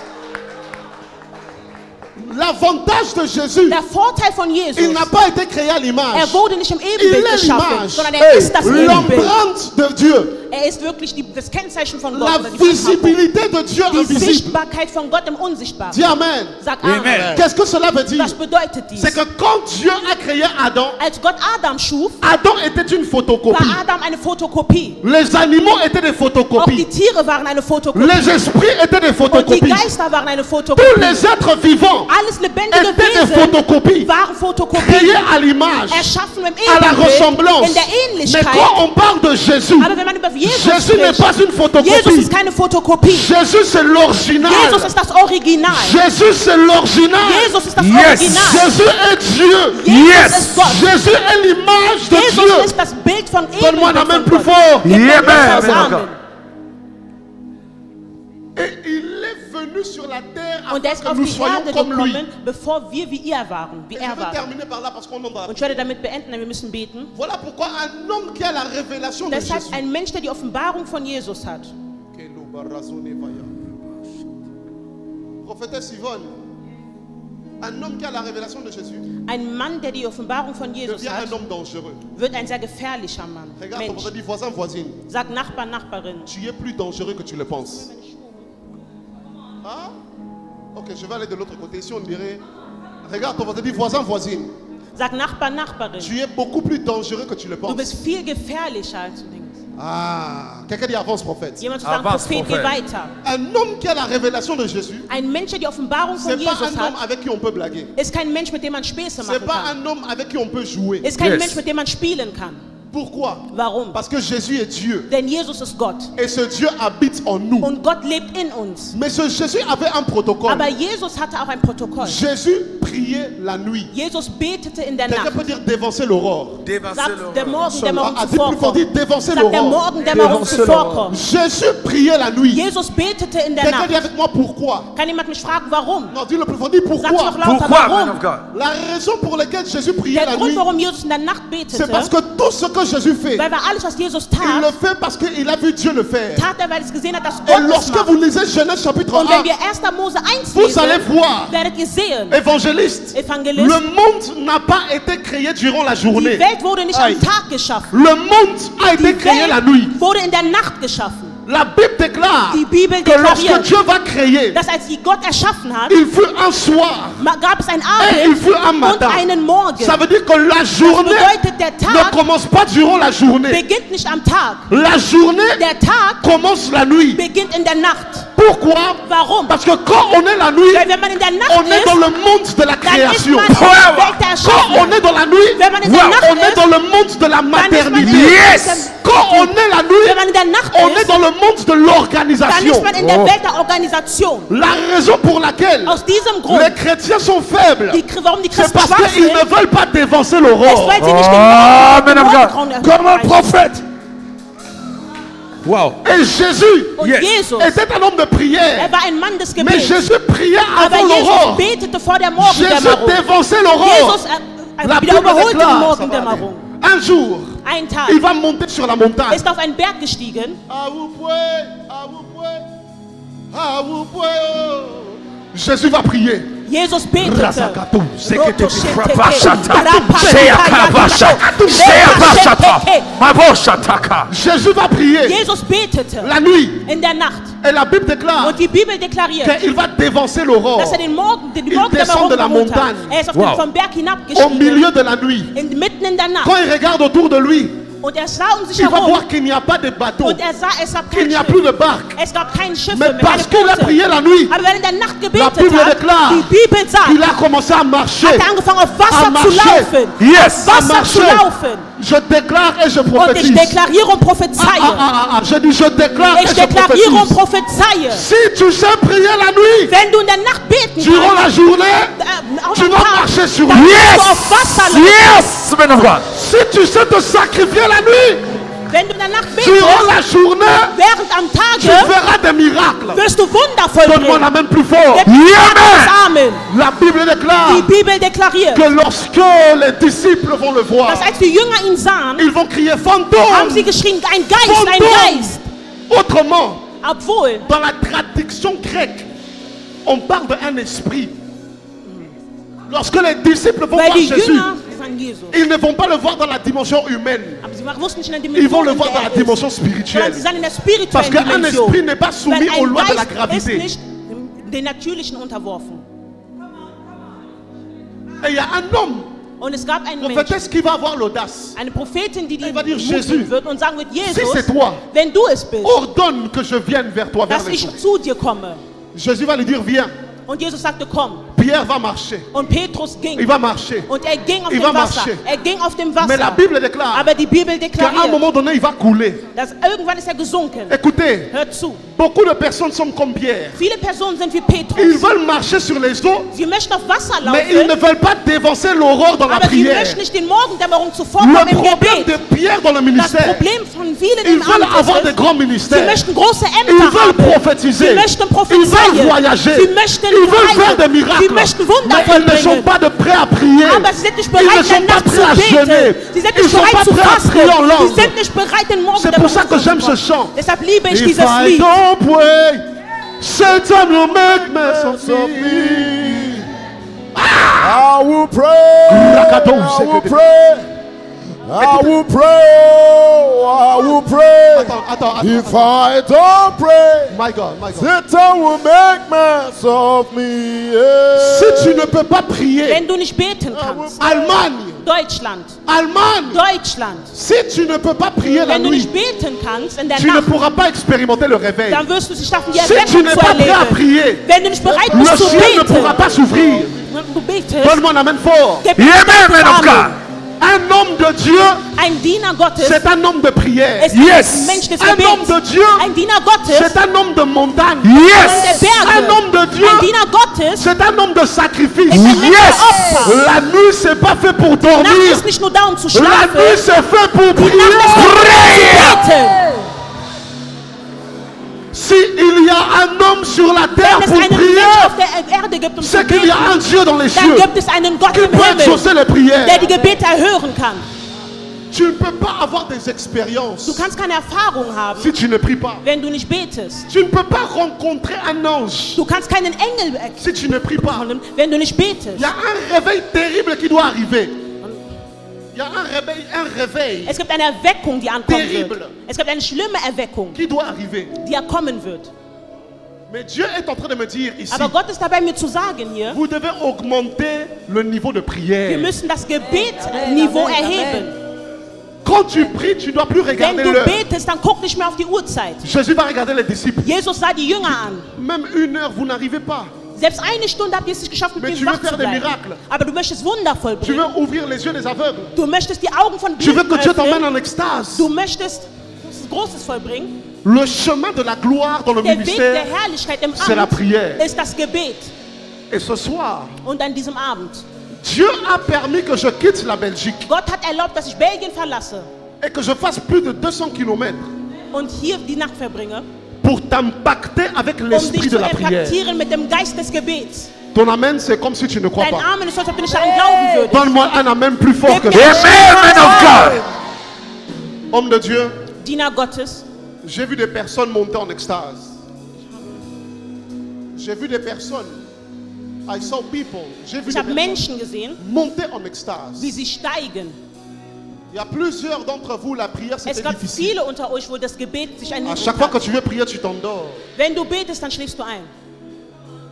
L'avantage de Jésus, Der Vorteil von Jesus, il n'a pas été créé à l'image. er wurde nicht im Il Ebenbild est geschaffen, l'image, sondern er ist das Ebenbild. l'empreinte de Dieu, Er ist wirklich das Kennzeichen von Gott. la oder die Verpackung. visibilité de Dieu Die invisible. Sichtbarkeit von Gott im Unsichtbaren. Dis Amen. Sag Amen. Amen. Qu'est-ce que cela veut dire? Was bedeutet dies? C'est que quand Dieu a créé Adam, Als Gott Adam schuf, Adam était une photocopie. war Adam eine Fotokopie. Les animaux étaient des Auch die photocopies. Tiere waren eine Fotokopie. Les esprits étaient des Und die photocopies. Geister waren eine Tous Fotokopie. les êtres vivants Alles lebendige étaient des Wesen photocopies. waren Fotokopien. Créés à l'image, Erschaffen im à la Ebenbild, ressemblance. in der Mais Ähnlichkeit. quand on parle de Jésus, Aber wenn man über Jesus Jésus n'est pas spricht, une photocopie. Jesus ist keine Fotokopie. Jésus c'est l'original. Jesus ist das Original. Jésus c'est l'original. Jesus ist das Yes. Original. Jésus est Dieu. Jesus Yes. ist Gott. Jésus est l'image de Jesus Dieu. ist das Bild von Donne-moi un Ebenbild amen von plus Gott. fort. Gib mir Yeah, ein man. besseres Amen. Amen. Et il est venu sur la terre Und er afin ist que auf nous die soyons Erde comme lui. gekommen, bevor wir wie er waren, wie Et je er vais war. terminer par là parce qu'on entre dans la Und ich werde damit beenden, denn wir müssen beten. Voilà pourquoi un homme qui a la révélation de Deshalb Jésus. ein Mensch, der die Offenbarung von Jesus hat. Prophétesse Yvonne, Un homme qui a la révélation de Jésus Ein Mann, der die Offenbarung von Jesus devient hat, un homme dangereux. wird ein sehr gefährlicher Mann. Regarde ton Mensch. voisin, dis voisin, voisine. Sag Nachbar, Nachbarin. Tu es plus dangereux que tu le penses. Ah? Ok, je vais aller de l'autre côté. Ici, on dirait. Regarde ton voisin, dis voisin, voisine. Sag Nachbar, Nachbarin. Tu es beaucoup plus dangereux que tu le Du penses. bist viel gefährlicher als du denkst. Ah, quelqu'un dit avance, prophète. Jemand zu sagen, was, Prophet, geh Prophet? weiter. Un homme qui a la révélation de Jésus, Ein Mensch, der die Offenbarung von c'est pas Jesus un homme hat, avec qui on peut blaguer. ist kein Mensch, mit dem man Späße C'est machen pas kann. un homme avec qui on peut jouer. Ist kein Yes. Mensch, mit dem man spielen kann. Pourquoi? Warum? Parce que Jésus est Dieu. Denn Jesus ist Gott. Et ce Dieu habite en nous. Und Gott lebt in uns. Mais ce Jésus avait un protocole. Aber Jesus hatte auch ein Protokoll. Jésus priait la nuit. Jesus betete in der Quelqu'un Nacht. peut dire dévancer l'aurore. Sagt der Morgendämmerung Ah, dis plus fort, zuvorkommt. dis dévancer Sagt der l'aurore. Morgendämmerung Dévancer zuvorkommt. Jésus priait la nuit. Jesus betete in der Quelqu'un dit Nacht. avec moi pourquoi? Kann jemand mich fragen, warum? Non, dis le plus fort, dis Sag's pourquoi? noch lauter, Pourquoi, man warum? of God? La raison pour laquelle Jésus priait Der la Grund, nuit, warum Jesus in der Nacht c'est parce betete, que tout ce que Jésus fait, weil alles, was Jesus il le tat, fait parce qu'il a vu Dieu le faire. tat er, weil es gesehen hat, dass Et Gott es lorsque macht. vous lisez Genèse chapitre Und wenn 1, wir 1. Mose 1 vous allez lesen, voir, werdet ihr sehen, évangéliste, Evangelist, le monde n'a pas été créé durant la die journée. Welt wurde nicht Aïe. am Tag geschaffen. Le monde a été Die créé la Welt nuit. wurde in der Nacht geschaffen. La Bible déclare Die Bibel que lorsque deklariert, Dieu va créer, dass als sie Gott erschaffen hat, il fut un soir gab es einen et il Abend fut un und matin. einen Morgen. Ça veut dire que la Das journée bedeutet, der ne Tag commence pas durant la journée. beginnt nicht am Tag. La journée Der Tag commence la nuit. beginnt in der Nacht. Pourquoi? Warum? Parce que quand on est la nuit, Weil wenn man in der Nacht on est dans ist, le monde de la dann ist création. man in der Welt der Quand on Erschaffung. est dans la nuit, Wenn man in der Nacht on est ist, dans le monde de la dann ist man maternité. in Yes! Quand on est la Wenn nuit, man in der Nacht on est ist, dans le monde de dann ist l'organisation. man in der Welt der Organisation. La raison pour laquelle Aus diesem Grund, les chrétiens sont faibles, warum die c'est Christen parce schwach qu'ils sind, ne veulent pas dévancer ist, l'aurore. weil sie nicht Oh, den man of God. Morgengrauen Come on, erreichen. prophet. Wow. Et Jésus Und Yes. Jesus, était un homme de prière. er war ein Mann des Mais Gebets. Jésus priait Aber avant Jesus l'aurore. betete vor der Jésus Morgendämmerung. dévançait l'aurore. Jesus La Bible wiederholte die déclare, ça va Morgendämmerung. aller. Un jour, Ein Tag il va monter sur la montagne. ist auf einen Berg gestiegen. Jésus va prier. Jesus betete. Razakatum, Sekete Roto shete Frabashata. ke, Rapa Shea Shaya Kabashata. Yakato, Shea Rapa Bashata. Shete Maboshataka. Jésus va prier Jesus betete la nuit. in der Nacht. Et la Bible déclare Und die Bibel deklariert, qu'il va dévancer l'aurore dass er die descend Morgendämmerung de la geholt hat. montagne. Er ist auf Wow. den, vom Berg au hinabgestiegen, milieu de la nuit. mitten in der Nacht. Quand il regarde autour de lui, Und er sah um sich il va herum voir qu'il n'y a pas de bateau, und er sah, es gab qu'il kein n'y a Schiff. plus de barque. Es gab kein Schiff Mais mehr, parce keine qu'il a Boote. prié la nuit, Aber wenn er in der Nacht la gebetet Bible hat, déclare die Bibel sagt, qu'il a commencé à marcher. hat er angefangen auf Wasser À zu marcher. laufen. Yes. Auf À Wasser zu marcher. laufen. Je déclare et je Und ich prophétise. deklariere und prophezeie. Je dis je déclare et Ich je deklariere und prophétise. prophezeie. Si tu sais prier la nuit, Wenn du in der Nacht beten durant kannst, la journée, auf tu dem vas Tag, marcher sur dann l'eau. wirst du auf Wasser laufen. Yes, man of God. Si tu sais te sacrifier la nuit, Wenn du in der Nacht durant betest, la journée, während am tu Tage, verras des miracles. wirst du Wunder Donne-moi la vollbringen. main plus fort. Gib mir das Amen. La Bible déclare Die Bibel deklariert, que lorsque les disciples vont le voir, dass als die Jünger ihn sahen, ils vont crier haben sie fantôme. geschrien, ein Geist, ein Fantôme. Geist. Autrement, Obwohl, dans la traduction grecque, on parle d'un esprit. Lorsque les disciples vont weil voir die Jésus, Jünger von Jesus, ils ne vont pas le voir dans la dimension humaine. aber sie wussten nicht in der Ils vont Dimension, le in voir dans der la er ist, dimension sondern spirituelle. sie sahen in der Parce spirituellen qu'un Dimension. esprit n'est pas soumis Weil aux ein lois de la Geist ist gravité. nicht den Natürlichen unterworfen. Et il y a un homme, Und es gab einen Menschen, prophétesse, qui va avoir l'audace. eine Prophetin, die Elle va dire, Mut Jésus, wird und sagen wird, Si Jesus, c'est toi, wenn du es bist, ordonne que je vienne vers toi, vers dass les ich jours. zu dir komme. Jésus va lui dire, viens. Und Jesus sagte, komm. Pierre va marcher. Und Petrus ging. Il va marcher. Und er ging auf Il dem va Wasser. marcher. Er ging auf dem Mais la Wasser. Bible déclare Aber die Bibel qu'à un deklariert, moment donné, il va couler. dass irgendwann ist er gesunken. Écoutez, Hört zu. beaucoup de personnes sont comme Pierre. Viele Personen sind wie Ils Petrus. veulent marcher sur les eaux, Sie möchten auf Wasser mais ils ne laufen, veulent pas dévancer l'aurore dans la aber sie prière. möchten nicht den Morgendämmerung zuvorkommen Le im problème Gebet. de Pierre dans le Das ministère, Problem von vielen ils im veulent Amt avoir ist des es, grands sie ministères. möchten große Ils Ämter veulent haben. prophétiser. Sie möchten Ils prophezeien. veulent voyager. Sie möchten Ils veulent faire des reisen. miracles. Sie möchten Wunder Mais ils ne sont vollbringen. pas de prêts à prier. Aber sie sind nicht Ils ne bereit, in sont der pas Nacht prêts à zu jeûner. beten. Sie sind Ils nicht sont pas bereit zu prêts à fasten. prier en langue. Sie sind nicht bereit, den C'est pour ça que j'aime ce Morgendämmerung chant. Deshalb liebe ich If dieses I Lied. don't pray, Satan will make mess of me. Ah! I will pray. I will pray. I will pray. I will pray. Attends. If I don't pray, My God. Satan will make mess of me. Yeah. Si tu ne peux pas prier, Wenn du nicht beten kannst, Allemagne, Deutschland, si tu ne peux pas prier la wenn du nuit, nicht beten kannst in der tu ne Nacht, pourras pas expérimenter le réveil. dann wirst du es nicht schaffen, die Si tu Erweckung n'es zu pas prêt à erleben. prier, Wenn du nicht bereit le bist zu ciel ne pourra beten, pas s'ouvrir. wenn du betest, Donne-moi un amen fort. gib mir Amen, man of God. Un homme de Dieu, ein Diener Gottes c'est un homme de prière. ist Yes. ein Mensch des Un homme Gebets. de Dieu, Ein Diener Gottes c'est un homme de montagne. Yes. der Un Berge. homme de Dieu, Ein Diener Gottes c'est un homme de sacrifice. ist ein Mensch der Opfer. La nuit, c'est pas fait pour Nacht dormir. ist nicht nur da, um zu La nuit, schlafen. c'est fait pour Die Nacht ist prier. da, um zu beten. Si il y a un homme sur la terre Wenn es pour einen prier, Mensch auf der Erde gibt, um zu c'est qu'il y a un beten, Dieu dans les dann cieux gibt es einen Gott qui im peut Himmel, exaucer les prières. der die Gebete erhören kann. Tu ne peux pas avoir des Du expériences kannst keine Erfahrung haben, si tu ne pries pas. wenn du nicht betest. Tu ne peux pas rencontrer un ange Du kannst keinen Engel si tu ne pries pas. erkennen, wenn du nicht betest. Il y a un réveil terrible qui doit arriver. Il y a un réveil Es gibt eine Erweckung, die ankommen Terrible. wird. Es gibt eine schlimme Erweckung, qui doit arriver. die kommen wird. Mais Dieu est en train de me dire ici, Aber Gott ist dabei, mir zu sagen hier, vous devez augmenter le niveau de wir prière. müssen das Gebetsniveau erheben. Quand tu pries, tu ne dois plus Wenn regarder du l'heure. betest, dann guck nicht mehr auf die Uhrzeit. Jésus va regarder les disciples. Jesus sah die Jünger an. Même 1 heure, vous n'arrivez pas. Selbst eine Stunde habt ihr es nicht geschafft, mit Mais mir tu veux wach zu faire des bleiben. miracles. Aber du möchtest Wunder Tu veux vollbringen. ouvrir les yeux des aveugles. Du möchtest die Augen von Tu veux Blinden que Dieu t'emmène öffnen. en extase. Du möchtest Großes vollbringen. Le chemin de la gloire dans le Der Weg ministère, der Herrlichkeit im c'est la Amt prière. ist das Gebet. Et ce soir, Und an diesem Abend. Dieu a permis que je quitte la Belgique Gott hat erlaubt, dass ich Belgien verlasse et que je fasse plus de 200 kilomètres und hier die Nacht verbringe, pour t'impacter avec um l'esprit dich de zu la prière. impactieren mit dem Geist des Gebets. Ton amen, c'est comme si tu ne crois Dein pas. Amen ist, als ob du nicht daran glauben würdest. Donne-moi un amen plus fort que Gib mir ça. Amen, man of God. Homme de Dieu, Diener Gottes. j'ai vu des personnes monter en extase. J'ai vu des personnes. I saw people. J'ai vu Ich des habe personnes Menschen gesehen, monter en extase. wie sie steigen. Il y a plusieurs d'entre vous, la prière Es c'était gab difficile. viele unter euch, wo das Gebet sich À erniedrigt chaque fois que hat. tu veux prier, tu t'endors. Wenn du betest, dann schläfst du ein.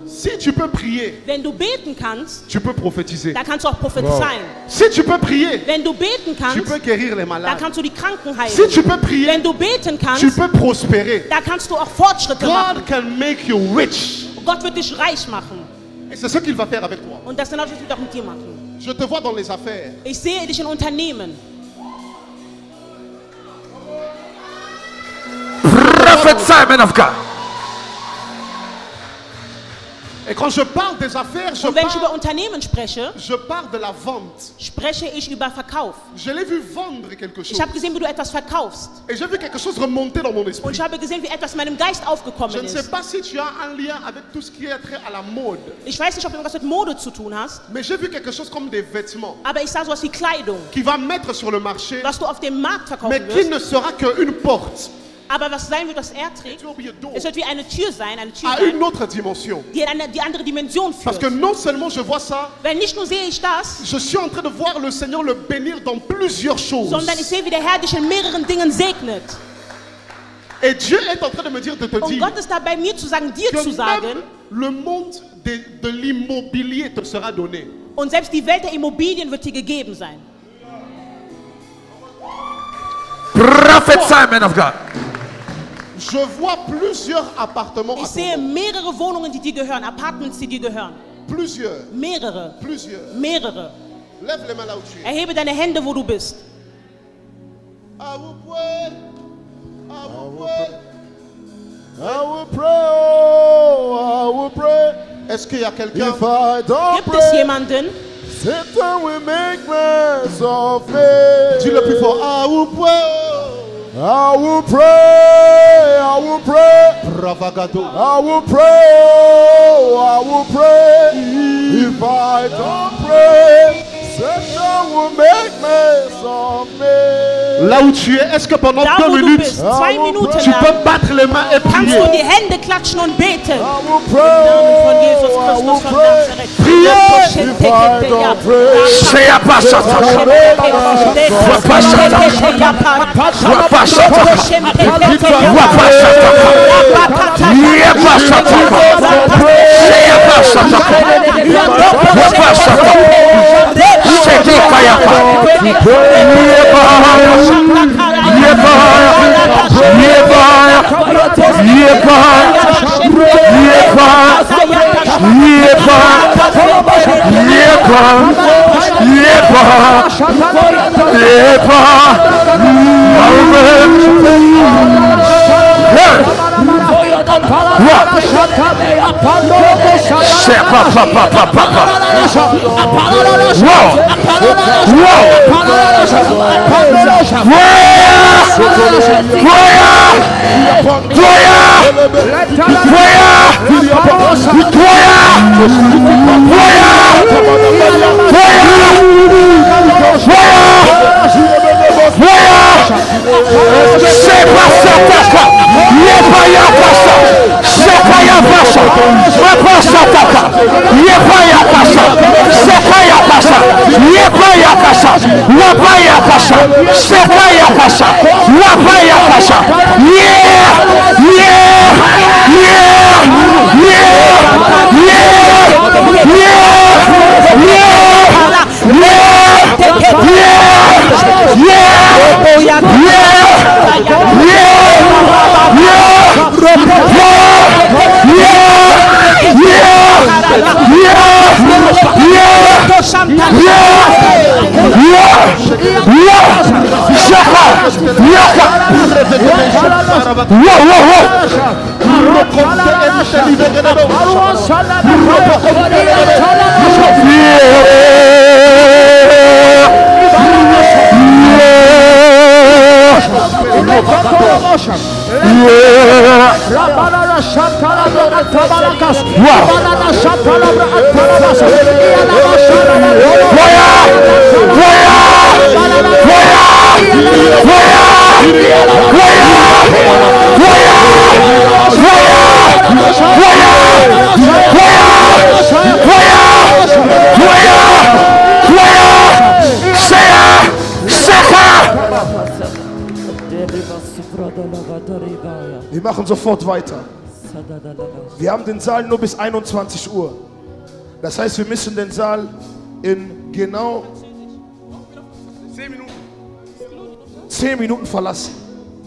Si tu peux prier, Wenn du beten kannst, tu peux prophétiser. dann kannst du auch prophezeien. Si tu peux prier, Wenn du beten tu kannst, peux guérir les dann malades. kannst du die Kranken Si heilen. tu peux prier, Wenn du beten tu kannst, peux prospérer. da kannst du auch Fortschritte machen. God can make you rich. Gott wird dich reich machen. Et c'est ce qu'il va faire avec toi. Und das genau das wird er auch mit dir machen. Je te vois dans les affaires. Ich sehe dich in Unternehmen. Prophesy, man of God. Et quand je parle des affaires, Und wenn ich über Unternehmen spreche, je parle de la vente. spreche ich über Verkauf. Je l'ai vu vendre quelque chose. Ich habe gesehen, wie du etwas verkaufst. Et j'ai vu quelque chose remonter dans mon Und esprit. ich habe gesehen, wie etwas in meinem Geist Je aufgekommen ne sais ist. pas si tu as un lien avec tout ce qui est trait à la mode. Ich weiß nicht, ob du irgendwas mit Mode zu tun hast, Mais j'ai vu quelque chose comme des vêtements aber ich sah sowas wie Kleidung, qui va mettre sur le marché, was du auf dem Markt verkaufen mais qui wirst. ne sera qu'une porte Aber was sein wird, was er trägt, tu as oublié d'eau, es wird wie eine Tür sein, à une autre dimension. die in eine die andere Dimension Parce que führt. non seulement je vois ça, Weil nicht nur sehe ich das, je suis en train de voir le Seigneur le bénir dans plusieurs choses. sondern ich sehe, wie der Herr dich in mehreren Dingen segnet. Et Dieu est en train de me dire, de te Und dire Gott ist dabei, mir zu sagen, dir que zu sagen, même le monde de l'immobilier te sera donné. und selbst die Welt der Immobilien wird dir gegeben sein. Prophesy, man of God. Je vois plusieurs appartements Ich à ton sehe nom. mehrere Wohnungen, die dir gehören, Apartments, die dir gehören. Plusieurs. Mehrere, Plusieurs. mehrere. Lève les mains là où tu es. Erhebe deine Hände, wo du bist. À vous pray. À vous pray. I will pray, oh, I will pray. Est-ce qu'il y a quelqu'un? If I don't Gibt es pray, jemanden? Satan will make mess of me. Dis le plus fort. À vous pray. I will pray, I will pray. Ravagado. I will pray, oh, I will pray. If I don't pray, Là où tu es, est-ce que pendant Da 2 wo du minutes, bist, 2 Minuten tu peux lang, battre les mains et kannst prier? du die Hände klatschen und beten. Im Namen von Pray. Jesus Christus von Nazareth. Wir machen sofort weiter. Wir haben den Saal nur bis 21 Uhr. Das heißt, wir müssen den Saal in genau 10 Minuten verlassen.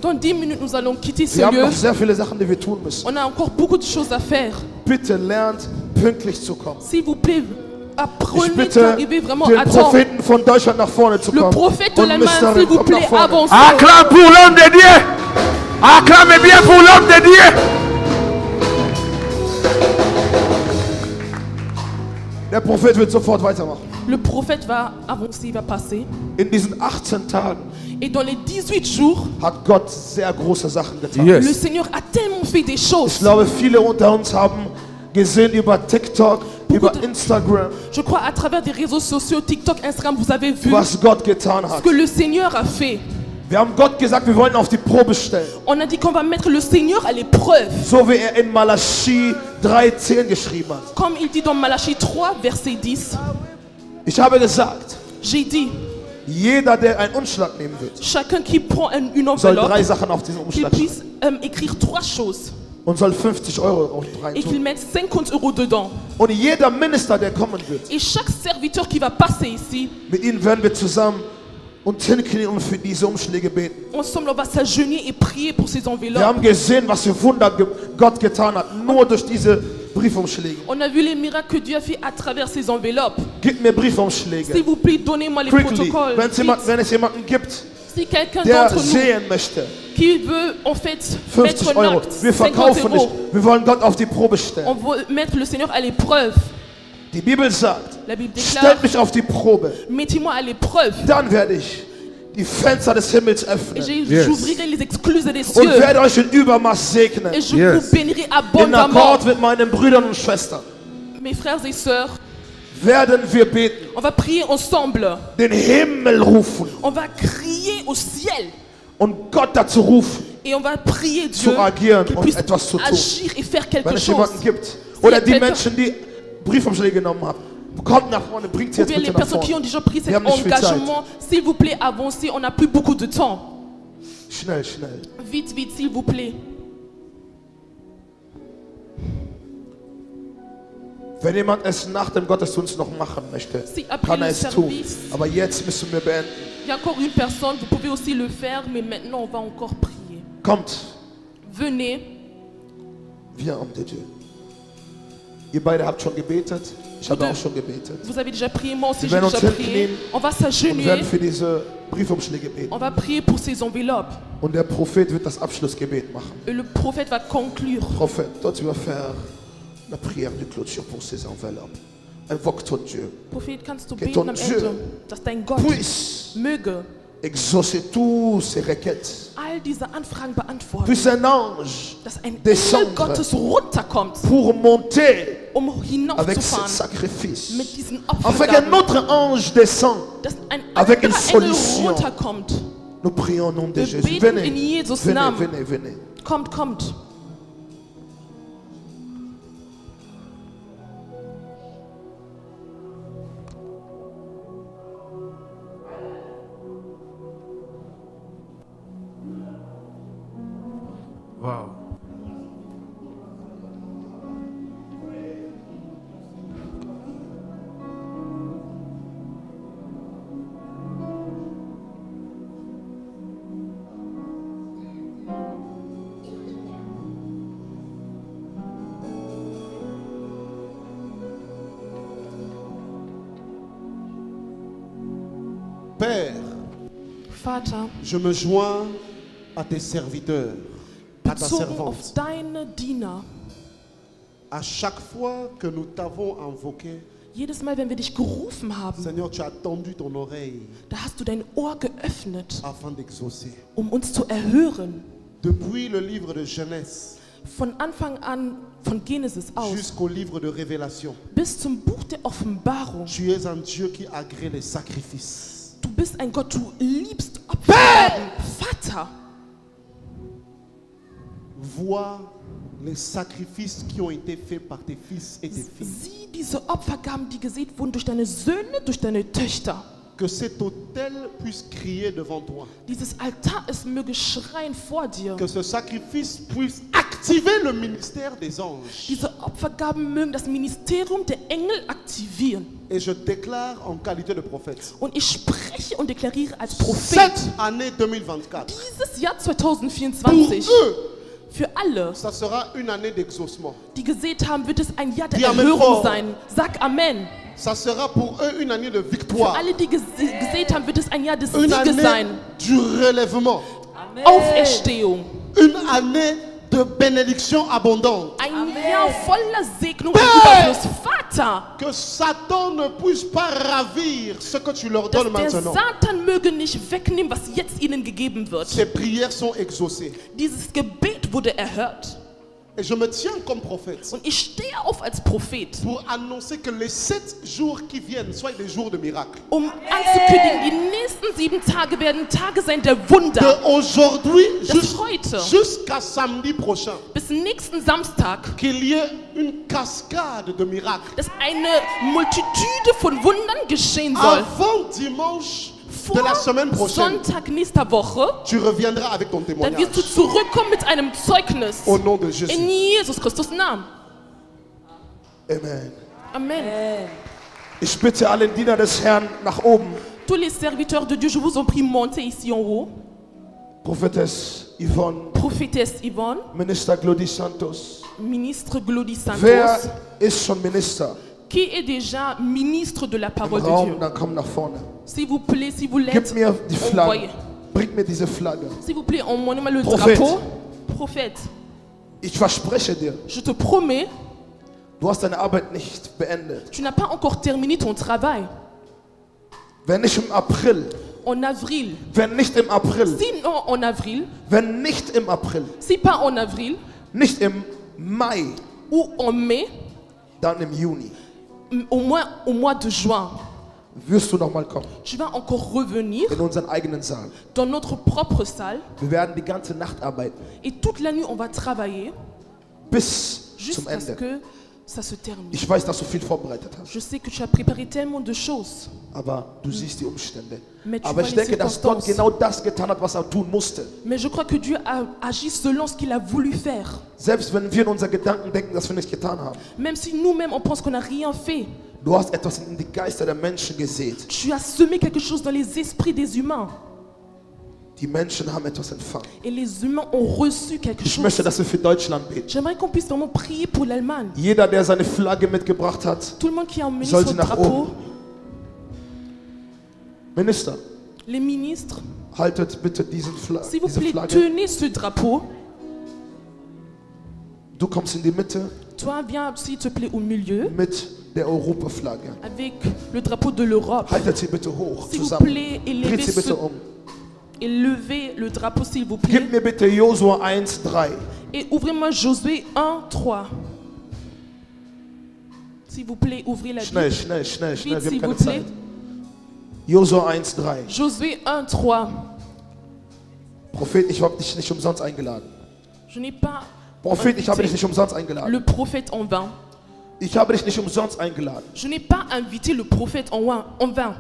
Dans 10 minutes, nous allons quitter ce Wir haben lieu. noch sehr viele Sachen, die wir tun müssen. On a encore beaucoup de choses à faire. Bitte lernt, pünktlich zu kommen. S'il vous plaît, Ich apprenez bitte d'arriver vraiment den à temps. Propheten von Deutschland nach vorne zu Le kommen. prophète de Und l'Allemagne, Mr. s'il vous kommt nach plaît, vorne. avancez. Acclame pour l'homme de Dieu. Acclamez bien pour l'homme de Dieu. Der Prophet wird sofort weitermachen. Le prophète va avancer, il va passer. In diesen 18 Tagen Et dans les 18 jours, hat Gott sehr große Sachen getan. le Seigneur a tellement fait des Ich choses. glaube, viele unter uns haben gesehen über TikTok, über de- Instagram, Je crois à travers des réseaux sociaux, TikTok, Instagram, vous avez vu was Gott getan ce hat. que le Seigneur a fait. Wir haben Gott gesagt, wir wollen auf die Probe stellen. On a dit qu'on va mettre le Seigneur à l'épreuve. So wie er in Malachi 3,10 geschrieben hat. Comme il dit dans Malachie 3, verset 10. Ich habe gesagt, J'ai dit, jeder, der einen Umschlag nehmen wird, chacun qui prend une soll 3 enveloppe, Sachen auf diesen qu'il Umschlag puisse schreiben écrire 3 choses und soll 50 Euro et qu'il reintun. mette 50 € dedans. Und jeder Minister, der kommen wird, Et chaque serviteur qui va passer ici, mit ihnen werden wir zusammen uns hinknien und für diese Umschläge beten. ensemble on va s'agenouiller et prier pour ces Wir enveloppes. haben gesehen, was für Wunder Gott getan hat, nur durch diese Briefumschläge. On a vu les miracles que Dieu a fait à travers ces enveloppes. Gib mir Briefumschläge. S'il vous plaît, donnez-moi les Quickly, protocoles. wenn es jemanden gibt, Si quelqu'un der d'entre nous sehen möchte, qui veut en fait 50 mettre un Euro. acte, Wir 50 verkaufen nicht. €, Wir wollen Gott auf die Probe stellen. on veut mettre le Seigneur à l'épreuve. Die Bibel sagt, La Bible déclare, stellt mich auf die Probe. mettez-moi à l'épreuve Dann werde ich die Fenster des Himmels et öffnen j'ouvrirai les excluses des und cieux werde euch in Übermaß segnen. et je Yes. vous bénirai In abondamment. Akkord mit meinen Brüdern und Schwestern. Mes frères et sœurs, werden wir beten, On va prier ensemble. den Himmel rufen On va crier au ciel. und Gott dazu rufen, Et on va prier zu Dieu agieren qu'il und puisse etwas zu tun. agir et faire quelque Wenn es chose. jemanden gibt, oder die Menschen, die Briefumschläge genommen haben, kommt nach vorne, bringt sie Ou jetzt bien les bitte nach personnes qui ont vorne. déjà pris Wir cet haben nicht viel Zeit. engagement, s'il vous plaît, avancez, on n'a plus beaucoup de temps. Schnell, schnell. Vite, vite, s'il vous plaît. Wenn jemand es nach dem Gottesdienst noch machen möchte, Si après kann er le es tun. service, Aber jetzt müssen wir beenden. il y a encore une personne, vous pouvez aussi le faire, mais maintenant on va encore prier. Kommt, Venez, wir um die Tür. Ihr beide habt schon gebetet, ich habe auch schon gebetet. vous avez déjà prié, moi aussi Wir j'ai werden déjà uns prié. hinknien On va Und s'agenouiller, werden für diese Briefumschläge beten. on va prier pour ces enveloppes. Und der Prophet wird das Abschlussgebet machen. Et le prophète va conclure. Prophète, toi tu vas faire la prière de clôture pour ces enveloppes. Invoque ton Dieu. Prophet, kannst du Que beten ton am Dieu Ende, dass dein Gott Puisse möge exaucer tous ces requêtes. all diese Anfragen beantworten. Puisse un ange Dass ein Engel descendre Gottes runterkommt, pour monter avec ce hinaufzufahren sacrifice. mit diesen Afin qu'un Opfergaben. autre ange descende. Dass ein avec une anderer Engel solution. runterkommt. Nous prions au nom de Wir Jésus. beten Venez, in Jesus' venez, Namen. venez, venez. Kommt, kommt. Wow. Père, Vater, je me joins à tes serviteurs, à ta bezogen servante. auf deine Diener, À chaque fois que nous t'avons invoqué, jedes Mal, wenn wir dich gerufen haben, Seigneur, tu as tendu ton oreille da hast du dein Ohr geöffnet, afin d'exaucer. uns zu erhören. Depuis le livre de Genèse Von Anfang an, von Genesis aus, jusqu'au livre de Révélation, bis zum Buch der Offenbarung. tu es un Dieu qui agrée les sacrifices. Du bist ein Gott, du liebst Opfergaben. Vater, Vois les sacrifices qui ont été faits par tes fils et tes filles. sieh diese Opfergaben, die gesät wurden durch deine Söhne, durch deine Töchter. Que cet autel puisse crier devant toi. Dieses Altar, es möge schreien vor dir. Que ce sacrifice puisse activer le ministère des anges. Diese Opfergaben mögen das Ministerium der Engel aktivieren. Et je déclare en qualité de prophète, Und ich spreche und deklariere als Prophet, cette année 2024, dieses Jahr pour 2024, eux, für alle, ça sera une année d'exaucement. die gesät haben, wird es ein Jahr der Die Amen Erhörung vor. sein. Sag Amen. Ça sera pour eux une année de Für victoire. alle, die gesät haben, wird es ein Jahr des Une Sieges sein. année du relèvement. Auferstehung. Une année de bénédiction abondante. Ein Jahr voller Segnung und Überfluss. Vater, Que Satan ne puisse pas ravir ce que tu leur dass donnes der maintenant. Satan möge nicht wegnehmen, was jetzt ihnen gegeben wird. Ces prières sont exaucées. Dieses Gebet wurde erhört. Et je me tiens comme prophète Und ich stehe auf als Prophet, pour annoncer que les 7 jours qui viennent soient des jours de miracles. anzukündigen, die nächsten 7 Tage werden Tage sein der De Wunder. aujourd'hui Das heute jusqu'à samedi prochain, bis nächsten Samstag, qu'il y ait une cascade de miracles. dass eine Multitude von Wundern geschehen soll. Avant dimanche de la Vor semaine prochaine, Sonntag nächster Woche, tu reviendras avec ton dann témoignage. wirst du zurückkommen mit einem Zeugnis. Au nom de Jésus. In Jesus Christus Namen. Amen. Amen. Ich bitte alle Diener des Herrn nach oben. Tous les serviteurs de Dieu, je vous en prie, montez ici en haut. Prophétesse Yvonne, Prophétesse Yvonne, Minister Glody Santos. ministre Glody Wer Santos, ist schon Minister? qui est déjà ministre de la Im parole de Raum, Dieu. dann komm nach vorne. S'il vous plaît, si vous Gib l'êtes, mir die envoyez. Flagge. Bring mir diese Flagge. S'il vous plaît, envoyez-moi le Prophète. drapeau. Prophète, Ich verspreche dir, je te promets, du hast deine Arbeit nicht beendet. tu n'as pas encore terminé ton travail. Wenn nicht im April, En avril, wenn nicht im April, sinon en avril, wenn nicht im April, si pas en avril nicht im Mai, ou en mai, dann im Juni. au moins au mois de juin, wirst du nochmal kommen. tu vas encore revenir In unseren eigenen Saal. dans notre propre salle Wir werden die ganze Nacht arbeiten. et toute la nuit on va travailler Bis zum jusqu'à ce Ende. que ça se termine. Ich weiß, dass du viel vorbereitet hast. Je sais que tu as préparé tellement de choses. Aber du siehst die Umstände. Mais tu Aber vois ich les denke, dass Gott circonstances. genau das getan hat, was er tun musste. Mais je crois que Dieu a agi selon ce qu'il a voulu faire. Selbst wenn wir in unseren Gedanken denken, dass wir nichts getan haben. Même si nous-mêmes on pense qu'on n'a rien fait. Du hast etwas in die Geister der Menschen gesät. Tu as semé quelque chose dans les esprits des humains. Die Menschen haben etwas empfangen. Et les humains ont reçu quelque Ich chose. möchte, dass wir für Deutschland beten. J'aimerais qu'on puisse vraiment prier pour l'Allemagne. Jeder, der seine Flagge mitgebracht hat, Tout le monde qui a emmené soll son sie nach drapeau, oben. Minister, les ministres, haltet bitte diese s'il vous plaît, Flagge. tenez ce drapeau. Du kommst in die Mitte Toi, viens, s'il te plaît, au milieu, mit der Europaflagge. avec le drapeau de l'Europe. Haltet sie bitte hoch S'il vous zusammen. plaît, Dreht sie bitte élevez le drapeau, s'il vous plaît. Gib mir bitte Josua 1,3. Et ouvrez-moi Josué 1, 3. S'il vous plaît, ouvrez la Schnell, Bible. schnell, schnell, schnell. Vite, Wir s'il haben vous keine plaît. Zeit. Josua 1,3. Josué 1, 3. Prophet, ich habe dich nicht umsonst eingeladen. Je n'ai pas Prophet, ich habe dich invité nicht umsonst eingeladen. le prophète en vain. Ich habe dich nicht umsonst eingeladen. Je n'ai pas invité le prophète en vain.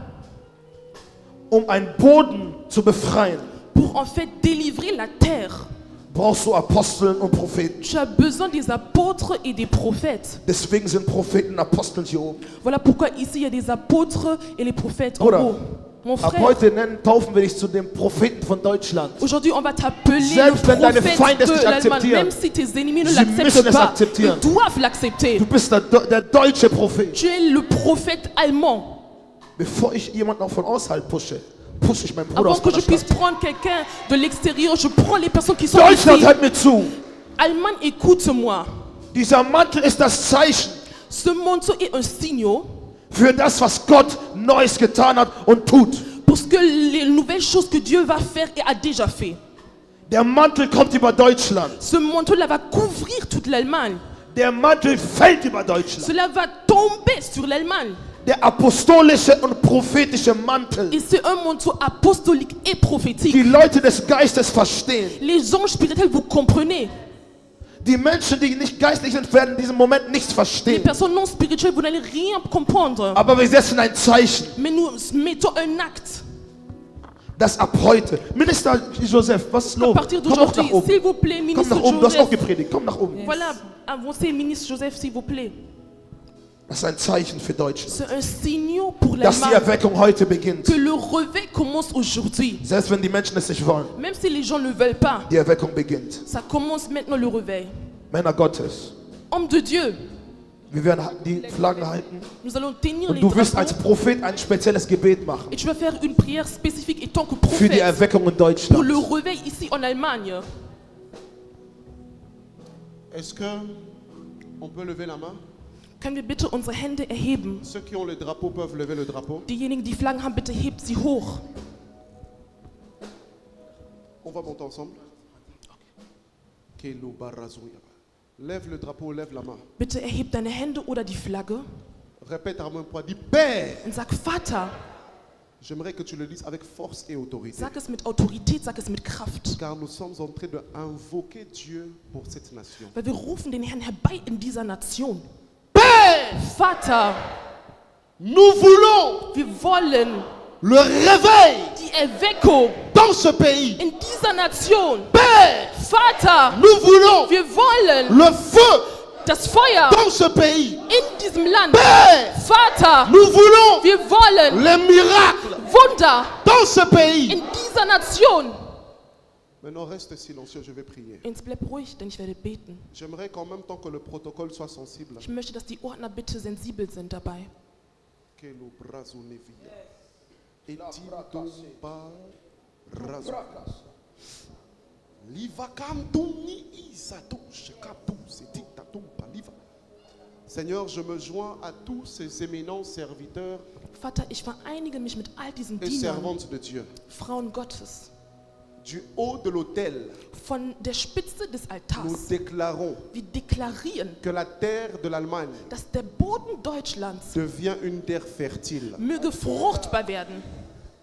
Um einen Boden zu befreien, Pour en fait délivrer la terre. brauchst du Aposteln und Propheten. Tu as besoin des apôtres et des prophètes. Deswegen sind Propheten und Aposteln hier oben. Voilà pourquoi ici il y a des apôtres et les prophètes en Bruder, haut. Mon ab frère, heute taufen wir dich zu dem Propheten von Deutschland. aujourd'hui on va t'appeler le Selbst wenn deine prophète Feinde es de nicht l'Allemagne. akzeptieren. Même si tes ennemis ne Sie müssen l'acceptent es pas, akzeptieren. ils doivent l'accepter. Du bist der deutsche Prophet. Tu es le prophète allemand. Bevor ich jemanden auch von außerhalb pushe ich meinen Bruder Avant aus que meiner je puisse Stadt. prendre quelqu'un de l'extérieur, je prends les personnes qui sont Deutschland, ici. hört mir zu. Allemagne, écoute-moi. Dieser Mantel ist das Zeichen Ce manteau est un signe für das, was Gott Neues getan hat und tut. pour ce que les nouvelles choses que Dieu va faire et a déjà fait. Der Mantel kommt über Deutschland. Ce manteau-là va couvrir toute l'Allemagne. Der Mantel fällt über Deutschland. Cela va tomber sur l'Allemagne. Der apostolische und prophetische Mantel. Et c'est un manteau apostolique et prophétique. Die Leute des Geistes verstehen. Les anges spirituels, vous comprenez. Die Menschen, die nicht geistlich sind, werden in diesem Moment nichts Les verstehen. personnes non spirituelles, vous n'allez rien comprendre. Aber wir setzen ein Zeichen, Mais nous mettons un acte. dass ab heute, Minister Joseph, was ist À los? partir Komm doch nach d'aujourd'hui, oben. s'il vous plaît, Komm ministre nach oben, du hast auch Joseph. gepredigt. Komm nach oben. Voilà, avancez, ministre Joseph, s'il vous plaît. Das ist ein Zeichen für Deutschland, C'est un signe pour dass die l'Allemagne Erweckung heute beginnt. que le réveil commence aujourd'hui. Selbst wenn die Menschen es nicht wollen, Même si les gens ne veulent pas, die Erweckung beginnt. ça commence maintenant le réveil. Männer Gottes, Homme de Dieu, wir werden die Flaggen halten nous allons tenir und les du wirst als drapeaux Prophet ein spezielles Gebet machen et tu vas faire une prière spécifique et tant que für die prophète Erweckung in pour le Deutschland. réveil ici en Allemagne. Est-ce que on peut lever la main? Können wir bitte unsere Hände erheben? Ceux qui ont le drapeau peuvent lever le drapeau. Diejenigen, die Flaggen haben, bitte hebt sie hoch. On va monter ensemble. Kelo barazouya. Lève le drapeau, lève la main. Bitte erheb deine Hände oder die Flagge Répète à même poids. Dis Père. und sag Vater. J'aimerais que tu le dises avec force et autorité. Sag es mit Autorität, sag es mit Kraft. Car nous sommes en train d'invoquer Dieu pour cette nation. Weil wir rufen den Herrn herbei in dieser Nation. Père, Vater, nous voulons wir wollen le réveil die Erweckung dans ce pays. in dieser Nation. Père, Vater, nous voulons wir wollen le feu das Feuer dans ce pays. in diesem Land. Père, Vater, nous voulons wir wollen les miracles Wunder dans ce pays. in dieser Nation. Maintenant, reste silencieux, je vais prier. Jetzt bleib ruhig, denn ich werde beten. J'aimerais qu'en même temps que le protocole soit sensible, Ich möchte, dass die Ordner bitte sensibel sind dabei. que le brazo nevia. Et tito ba razo. Liva kantuni isato shekatu setita tumpa liva. Seigneur, je me joins à tous ces éminents serviteurs Vater, ich vereinige mich mit all diesen et Dienern, servantes de Dieu. Frauen Gottes. du haut de l'autel, von der Spitze des nous Altars, déclarons wir deklarieren, que la terre de l'Allemagne dass der Boden Deutschlands devient une terre fertile. möge fruchtbar werden.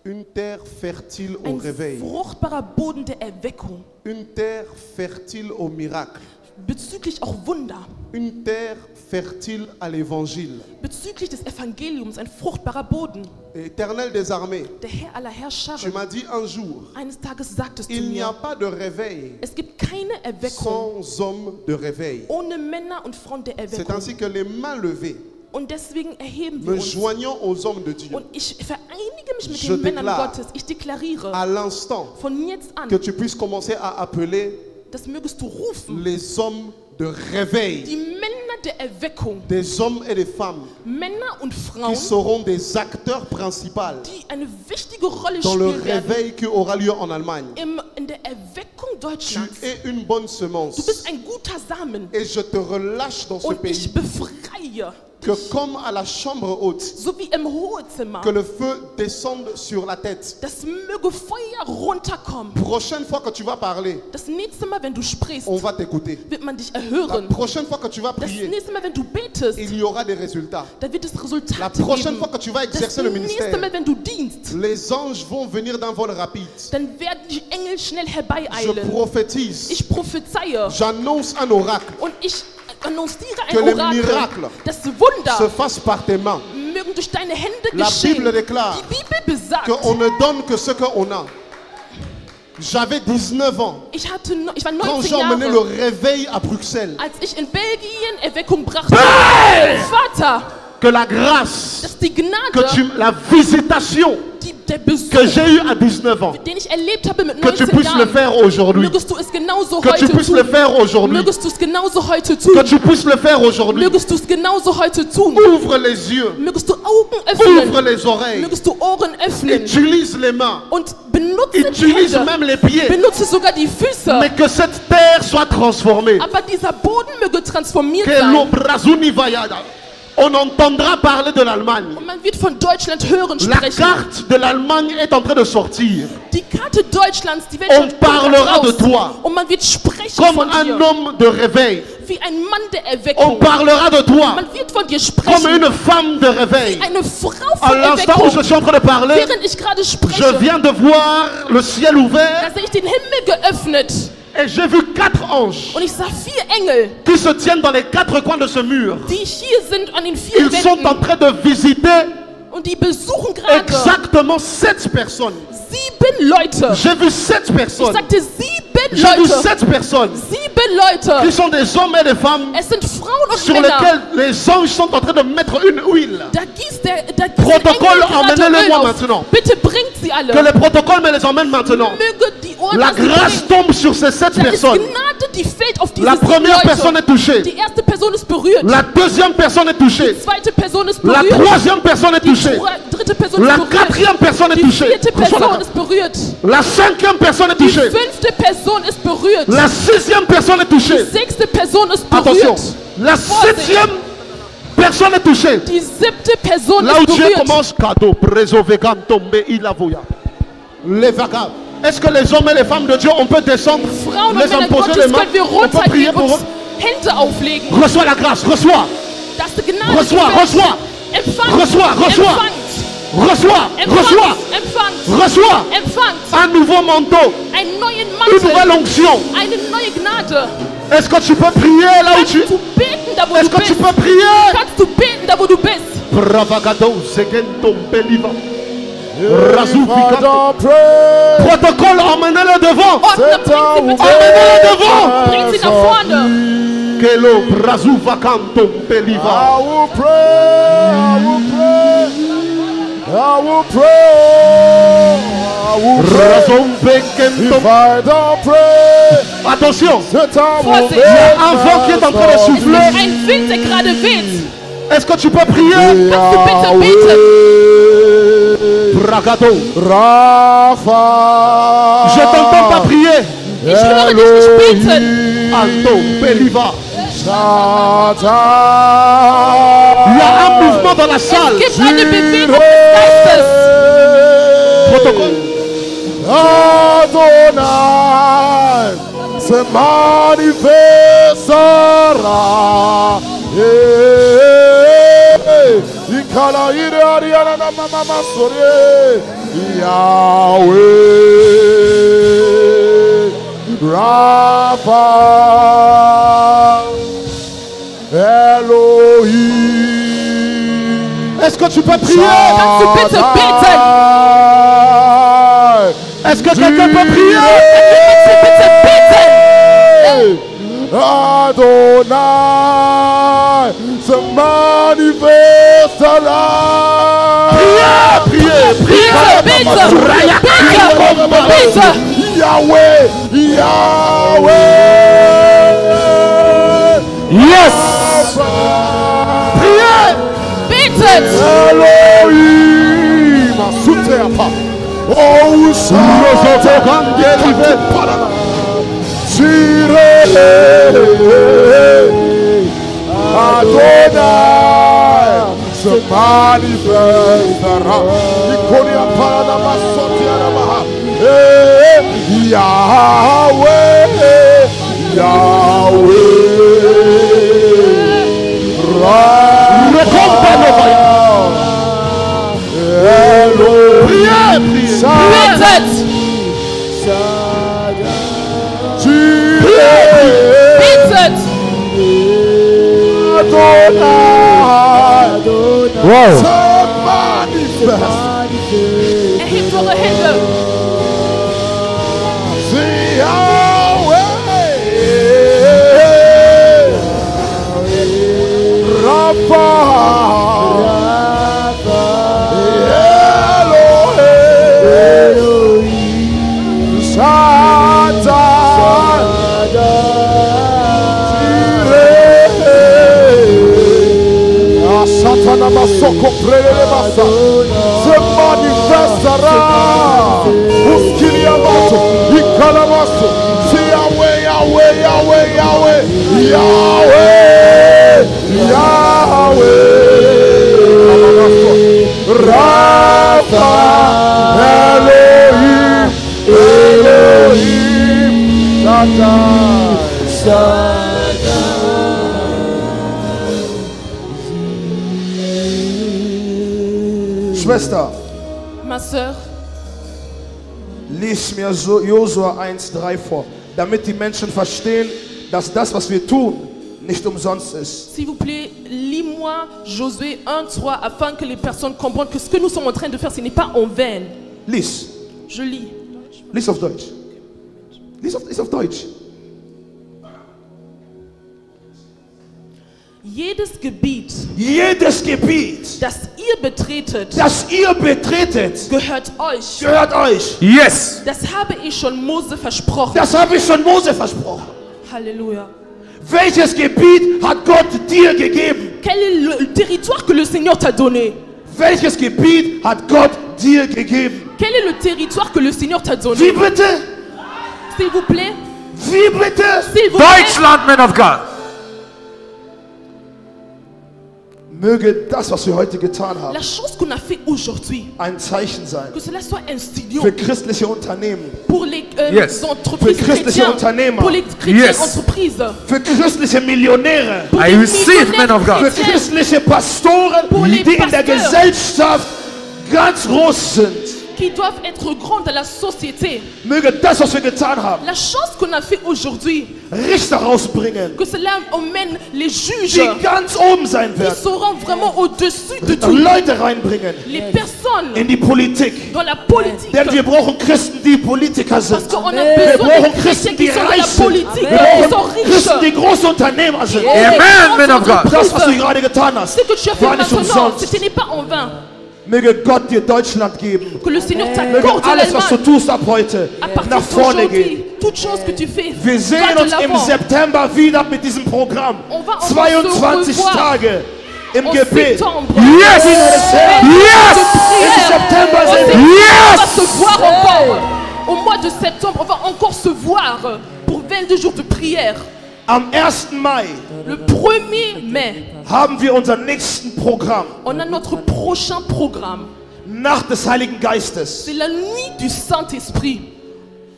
Une terre fertile au Ein réveil. fruchtbarer Boden der Erweckung, Une terre fertile au miracle. bezüglich auch Wunder, Une terre fertile à l'évangile. bezüglich des Evangeliums, ein fruchtbarer Boden. Éternel des armées, Der Herr aller tu Herrscher, m'as dit un jour, eines Tages sagtest du il n'y a mir, pas de réveil es gibt keine Erweckung sans homme de réveil. ohne Männer und Frauen der C'est Erweckung. ainsi que les mains levées, Und deswegen erheben wir me uns. joignant aux hommes de Dieu, Und ich vereinige mich mit Je den Männern déclare Gottes. Ich deklariere à l'instant von jetzt an, que tu puisses commencer à appeler das mögest du rufen. les hommes de réveil, Die Männer der Erweckung, des hommes et des femmes Männer und qui Frauen, seront des acteurs principaux die eine wichtige Rolle dans le spielen werden réveil qui aura lieu en Allemagne. in der Erweckung Tu Deutschlands. es une bonne Du semence bist ein guter Samen et je te relâche dans ce und pays ich befreie que comme à la chambre haute, so wie im Hohezimmer, que le feu descende sur la tête. das möge Feuer runterkommen. Prochaine fois que tu vas parler, Das nächste Mal, wenn du sprichst, on va t'écouter. wird man dich La erhören. prochaine fois que tu vas Das prier, nächste Mal, wenn du betest, il y aura des résultats. da wird es La Resultate prochaine geben. fois que tu vas Das exercer le nächste ministère, Mal, wenn du dienst, les anges vont venir d'un vol rapide. dann werden die Engel schnell Je herbeieilen. prophétise, Ich prophezeie j'annonce un oracle. und ich annonciere Que ein les Orakel. miracles Das se Wunder fasse par tes mains. mögen durch deine Hände La geschehen. Bible déclare Die Bibel besagt, qu'on ne donne que ce qu'on a. J'avais 19 ans ich war quand 19 j'ai emmené le Jahre, réveil à Bruxelles. als ich in Belgien Erweckung brachte. Vater, Que la grâce, dass die que Gnade, la visitation der Besuch, que j'ai eue à 19 ans, den ich erlebt habe mit que tu 19 puisses le Jahren, faire aujourd'hui. mögest du es genauso Que tu heute puisses le tun. faire aujourd'hui. Mögest du es genauso heute Que tun. tu puisses le faire aujourd'hui. Mögest du es genauso heute tun. Ouvre les yeux, Mögest du Augen ouvre öffnen. les oreilles, Mögest du Ohren öffnen. utilise les mains, Und benutze die utilise Hände. même les pieds, Benutze sogar die Füße. mais que cette terre soit transformée. Aber dieser Boden möge transformiert Que l'eau sein. brazuni vayada. On entendra parler de l'Allemagne. Und man wird von Deutschland hören La sprechen. carte de l'Allemagne est en train de sortir. Die Karte Deutschlands, die Welt On kommt parlera raus. de toi Und man wird sprechen comme von un dir. homme de réveil. Wie ein Mann der On Erweckung. parlera de toi Man wird von dir comme sprechen. une femme de réveil. Eine Frau À von l'instant où je Erweckung. suis en train de parler, Während ich gerade je spreche, viens de voir le ciel da ouvert sehe ich den Himmel geöffnet. et j'ai vu 4 anges Und ich sah 4 Engel, qui se tiennent dans les 4 coins de ce mur. die hier sind an den 4 Ils sont en Wänden. train de visiter Und die besuchen gerade exactement 7 personnes. 7 Leute. J'ai vu 7 Ich personnes. sagte 7 J'ai vu Leute. 7 personnes 7 Leute. qui sont des hommes et des femmes Es sind Frauen und sur Männer. lesquels les anges sont en train de mettre une huile. Da gießt der Protocole, Engel gerade emmenez-le-moi Öl auf. maintenant. Bitte bringt sie alle. Que les protocoles me les emmènent maintenant. Möge die Ohren La das sie grâce bringen. tombe sur ces 7 Da ist personnes. Gnade, die fällt auf diese La 7 première personne est Leute. touchée. Die erste Person ist berührt. La deuxième personne est touchée. Die zweite Person ist La berührt. troisième personne est Die touchée. dritte Person La ist berührt. quatrième personne est Die touchée. vierte Reçois Person la- ist berührt. La cinquième personne est Die touchée. 5. Person ist berührt. La sixième personne est Die touchée. 6. Person ist Attention. berührt. La septième personne est touchée. Die 7. Person Là où ist Dieu berührt. commence, cadeau, préso, vegan, tombé, il a voya. Les vagabonds. Est-ce que les hommes et les femmes de Dieu, on peut descendre, Frauen und les Männer imposer Gottes les mains, können wir on peut prier runtergehen pour und eux? Hände auflegen. Reçois la grâce, reçois, Dass die Gnade reçois, gefällt. reçois, Empfangt. reçois, reçois. Empfangt. reçois, reçois, Empfangt. reçois Empfangt. un nouveau manteau, Einen neuen une nouvelle Mantel. onction. Eine neue Gnade. Est-ce que tu peux prier là où Kannst tu... du beten, da wo Est-ce du que tu bist. peux prier? Kannst du beten, da wo du bist. Bravagado, segento, peliva. Razuvika. Father, pray. Protocole, emmenez-le devant. Ordner, bring sie bitte. Emmenez-le devant. Bring sie nach vorne. Kelo, brazuva, canto, peliva. I will pray. I will pray. I will pray. I will pray. Razon, vekento. If I don't pray, Attention, Satan will Vorsicht. make un vent qui est en train de Es souffler. ist ein Wind, der gerade weht. Est-ce que tu peux prier? Kannst du bitte beten? Bragado. Rafa. Je t'entends pas prier. Ich höre dich nicht beten. Alto, peliva. Satan. Il y a un mouvement dans la salle. Es gibt eine Bewegung des Geistes. Protocole. Adonai se manifestera. Ikala ire ariana na mama sorie. Yahweh Rapha Elohim. Est-ce que tu peux prier? Est-ce que quelqu'un peut prier? Adonai se manifestera. Priez. Yahweh. Yes. Priez. Elohim. Oh, Adonai se manifestera. Ikonia parada masotia na maha. Yahweh Wow. Et him for the handle. Se manifestera. Uskilia mato. Ikala maso. Yahweh. Rapha. Elohim. Schwester, Ma sœur, lies mir Josua 1,3 vor, damit die Menschen verstehen, dass das, was wir tun, nicht umsonst ist. s'il vous plaît, lis-moi Josué 1:3 afin que les personnes comprennent que ce que nous sommes en train de faire, ce n'est pas en vain. Lies. Je lis. Lies auf Deutsch. Lies auf Deutsch. Jedes Gebiet, das ihr ihr betretet, gehört euch. Yes. Das habe ich schon Mose versprochen. Das habe ich schon Mose versprochen. Halleluja. Welches Gebiet hat Gott dir gegeben? Quel est le territoire que le Seigneur t'a donné? Welches Gebiet hat Gott dir gegeben? Quel est le territoire que le Seigneur t'a Wie donné? bitte? S'il vous plaît. Wie bitte? S'il vous plaît. Deutschland, man of God. Möge das, was wir heute getan haben, La chose qu'on a fait aujourd'hui, ein Zeichen sein que cela soit un studio für christliche Unternehmen, pour les Yes. entreprises Für christliche chrétiennes, Unternehmer. pour les chrétiennes Yes. entreprises, für christliche Millionäre, pour I les receive, millionnaires man of God, für chrétiens, christliche Pastoren, Pour les die in der pasteurs. Gesellschaft ganz groß sind. qui doivent être grands dans la société. Möge das, was wir getan haben, La chose qu'on a fait aujourd'hui, Richter rausbringen, que cela emmène les juges die ganz oben sein qui werden, seront vraiment au-dessus de tout. Leute reinbringen Les personnes in die Politik. dans la politique. Denn wir brauchen Christen, die Politiker sind. Parce qu'on a Wir besoin de brauchen chrétiens Christen, qui die sont dans reich la sind. politique, Wir qui sont brauchen riches. Christen, die große Unternehmer sind. Et les grandes Das, was du entreprises, gerade getan hast, ce que tu as fait war nicht maintenant, umsonst. ce n'est pas en vain. Möge Gott dir Deutschland geben. Que le Seigneur Möge t'accorde alles, was du l'Allemagne. tust ab heute, À partir nach vorne d'aujourd'hui, gehen. toute chose que tu fais, Wir va sehen de uns im l'avant. September wieder mit diesem Programm. On va encore 22 se revoir Tage im En Gebet. septembre, Yes! Yes! Im September En sind septembre, wir. on va se voir encore. Au mois de septembre, on va encore se voir pour 22 jours de prière. Am 1. Mai Le 1er mai, haben wir unser nächsten Programm. on a notre prochain programme. Nacht des Heiligen Geistes. C'est la nuit du Saint-Esprit.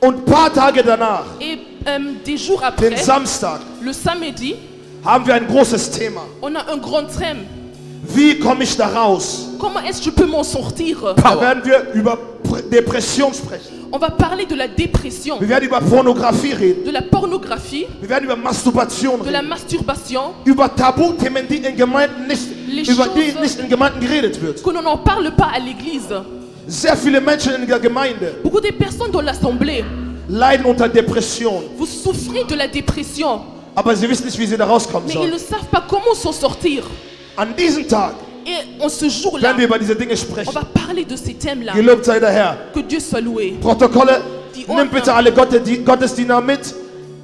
Und ein paar Tage danach, Et des jours après, den Samstag, le samedi, haben wir ein großes Thema. on a un grand thème. Wie komme ich da raus? Comment est-ce que je peux m'en sortir? Da werden wir über Depression sprechen. On va parler de la dépression, Wir werden über Pornografie reden. de la pornographie, Wir werden über Masturbation de la reden. masturbation, Über Tabuthemen, die in Gemeinden über die nicht in Gemeinden geredet wird. que l'on n'en parle pas à l'église. Sehr viele Menschen in der Gemeinde Beaucoup de personnes dans l'assemblée, leiden unter Depression, vous souffrez de la dépression, aber sie wissen nicht, wie sie da rauskommen mais ils sollen. ne savent pas comment s'en sortir. An diesem Tag Et en ce jour-là, werden wir über diese Dinge on sprechen. va parler de ces thèmes-là. Gelobt sei der Herr. Que Dieu soit loué. Protokolle, Die nimm Ordner. bitte alle Gottesdiener mit.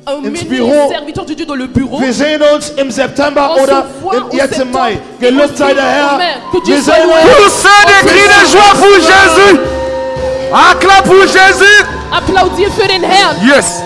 Emmenez Büro. les serviteurs de Dieu dans le bureau. Wir sehen uns im September On oder se voit au jetzt im Mai. septembre. Gelobt sei der Herr. Amen. Que Dieu Wir soit sehen loué. uns. Poussez des cris de joie pour Jésus. Acclame pour Jésus. Applaudissez für den Herrn. Yes.